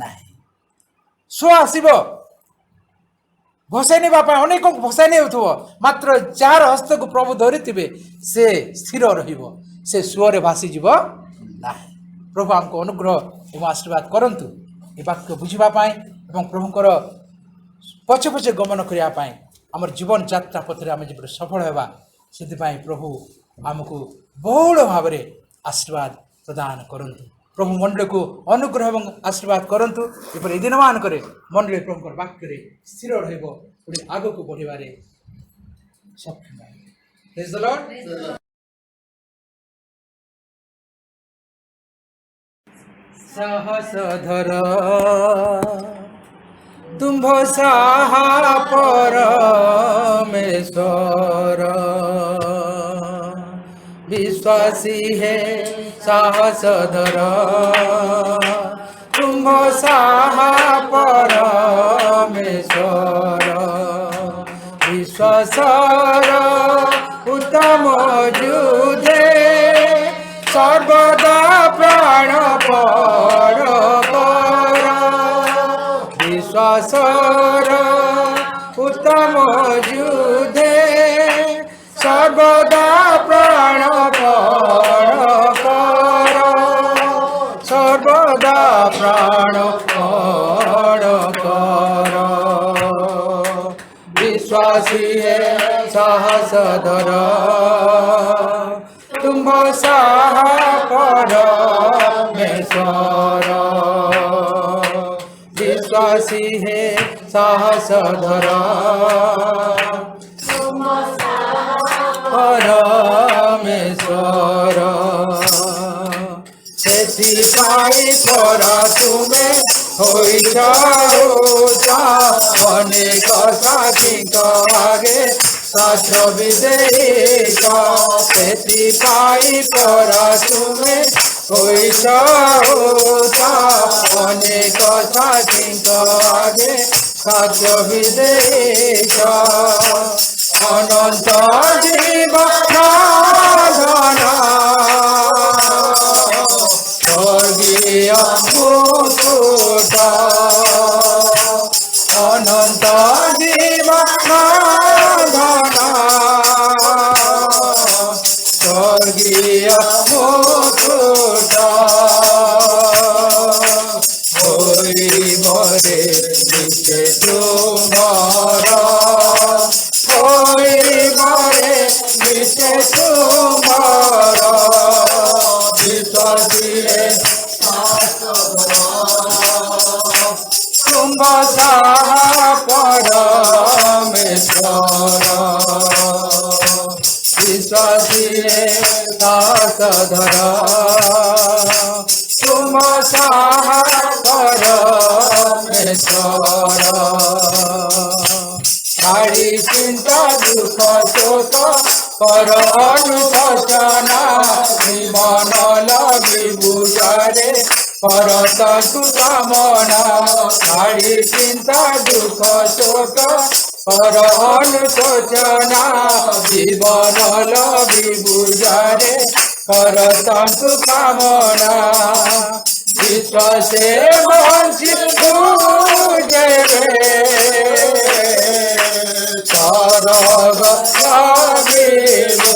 ନାହିଁ। ସୁଅ ଆସିବ ଭସାଇ ନେବା ପାଇଁ, ଅନେକଙ୍କୁ ଭସାଇ ନେଉଥିବ, ମାତ୍ର ଯାହାର ହସ୍ତକୁ ପ୍ରଭୁ ଧରିଥିବେ ସେ ସ୍ଥିର ରହିବ, ସେ ସୁଅରେ ଭାସିଯିବ ନାହିଁ। ପ୍ରଭୁ ଆମକୁ ଅନୁଗ୍ରହ ଏବଂ ଆଶୀର୍ବାଦ କରନ୍ତୁ ଏ ବାକ୍ୟ ବୁଝିବା ପାଇଁ ଏବଂ ପ୍ରଭୁଙ୍କର ପଛେ ପଛେ ଗମନ କରିବା ପାଇଁ, ଆମର ଜୀବନ ଯାତ୍ରା ପଥରେ ଆମେ ଯେପରି ସଫଳ ହେବା ସେଥିପାଇଁ ପ୍ରଭୁ ଆମକୁ ବହୁଳ ଭାବରେ ଆଶୀର୍ବାଦ ପ୍ରଦାନ କରନ୍ତୁ। ପ୍ରଭୁ ମଣ୍ଡଳୀକୁ ଅନୁଗ୍ରହ ଏବଂ ଆଶୀର୍ବାଦ କରନ୍ତୁ। ଏପରି ଏ ଦିନମାନଙ୍କରେ ମଣ୍ଡଳୀ ପ୍ରଭୁଙ୍କର ବାକ୍ୟରେ ସ୍ଥିର ରହିବ, ପୁଣି ଆଗକୁ ବଢ଼ିବାରେ ସକ୍ଷମ ହେବ। ପ୍ରେଜ୍ ଦ ଲର୍ଡ। ସାହସ ଧର, ତୁମ୍ଭ ସାହା ପରମେଶ୍ୱର, ବିଶ୍ୱାସୀ ହେ ସାହସ ଧର, ତୁମ୍ଭ ସାହା ପରମେଶ୍ୱର, ବିଶ୍ୱାସର ଉତ୍ତମ ଯୁଦ୍ଧେ ସର୍ବଦା ପ୍ରାଣପଣ କର, ବିଶ୍ୱାସର ଉତ୍ତମ ଯୁଦ୍ଧେ ସର୍ବଦା ପ୍ରାଣପଣ କର, ସର୍ବଦା ପ୍ରାଣପଣ କର, ବିଶ୍ୱାସୀ ହେ ସାହସ ଧର, ତୁମ୍ଭ ସାହା ପରମେଶ୍ୱର, विश्वासी हे साहस धर परमेश्वर ସେଥିପାଇଁ ପରା ତୁମେ ହୋଇଛ ଉଚ୍ଚା ଅନେକ ସାକ୍ଷୀଙ୍କ ଆଗେ ସାକ୍ଷ୍ୟ ବିଦେଇକ ସେଥିପାଇଁ ପରା ତୁମେ ହୋଇଛ ଉଚ୍ଚା ଅନେକ ସାକ୍ଷୀଙ୍କ ଆଗେ ସାକ୍ଷ୍ୟ ବିଦେଇକ ଅନନ୍ତ ଜୀବନ ଧନ স্বর্গীয় মুকুট অনন্ত জীবন ধন স্বর্গীয় মুকুট হইবরে নিচে তোমার হইবরে নিচে তোমার বিশ্বজিরে তুম্ব সাহা পরমেশ্বর বিশ্বজিরে দাস ধর তুম সাহা পরমেশ্বর ছাড়ি চিন্তা দুঃখ শোক কর অনুশোচনা জীবন লাগি বুঝারে করত সুকামনা ছাড়ি চিন্তা দুঃখ শোক কর অনুশোচনা জীবন লাগি বুঝারে করত সুকামনা विश्वासे वंचित पूजेबे सरग लागिबो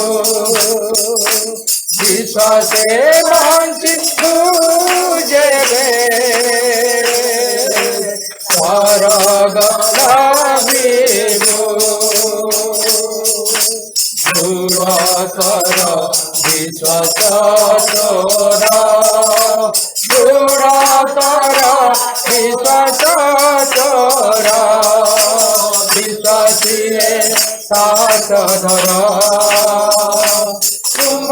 विश्वासे वंचित पूजेबे सरग लागिबो दूरतर विश्वास तोरा दूरतर विश्वास तोरा विश्वासी साहस धर तुम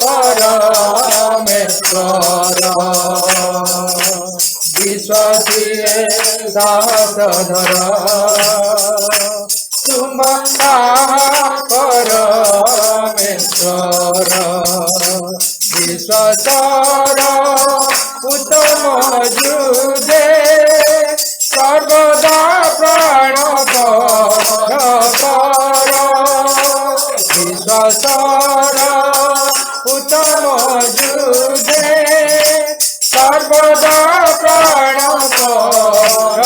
परमेश्वर विश्वासी साहस धर तुम परमेश्वर विश्वासर उत्तम युद्धे सर्वदा प्राण कर विश्वासर उत्तम युद्धे सर्वदा प्राण कर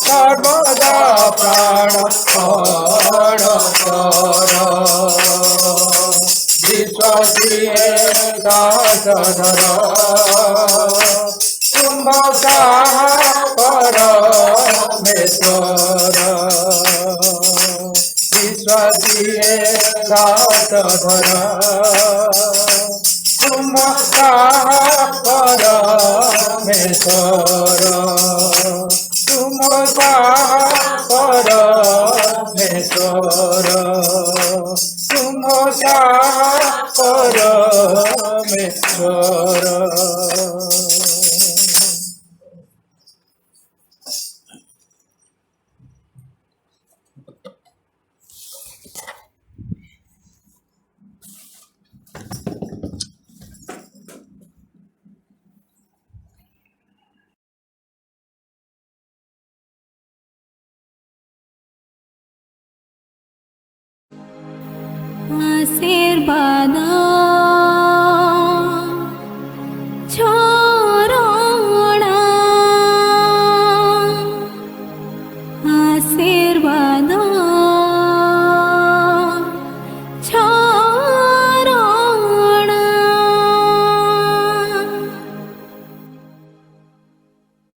सर्वदा प्राण कर विश्वासी दास धर तुम परमेश्वर विश्वासी दास धर तुम परमेश्वर तुम परमेश्वर तुम परमेश्वर आशीर्वाद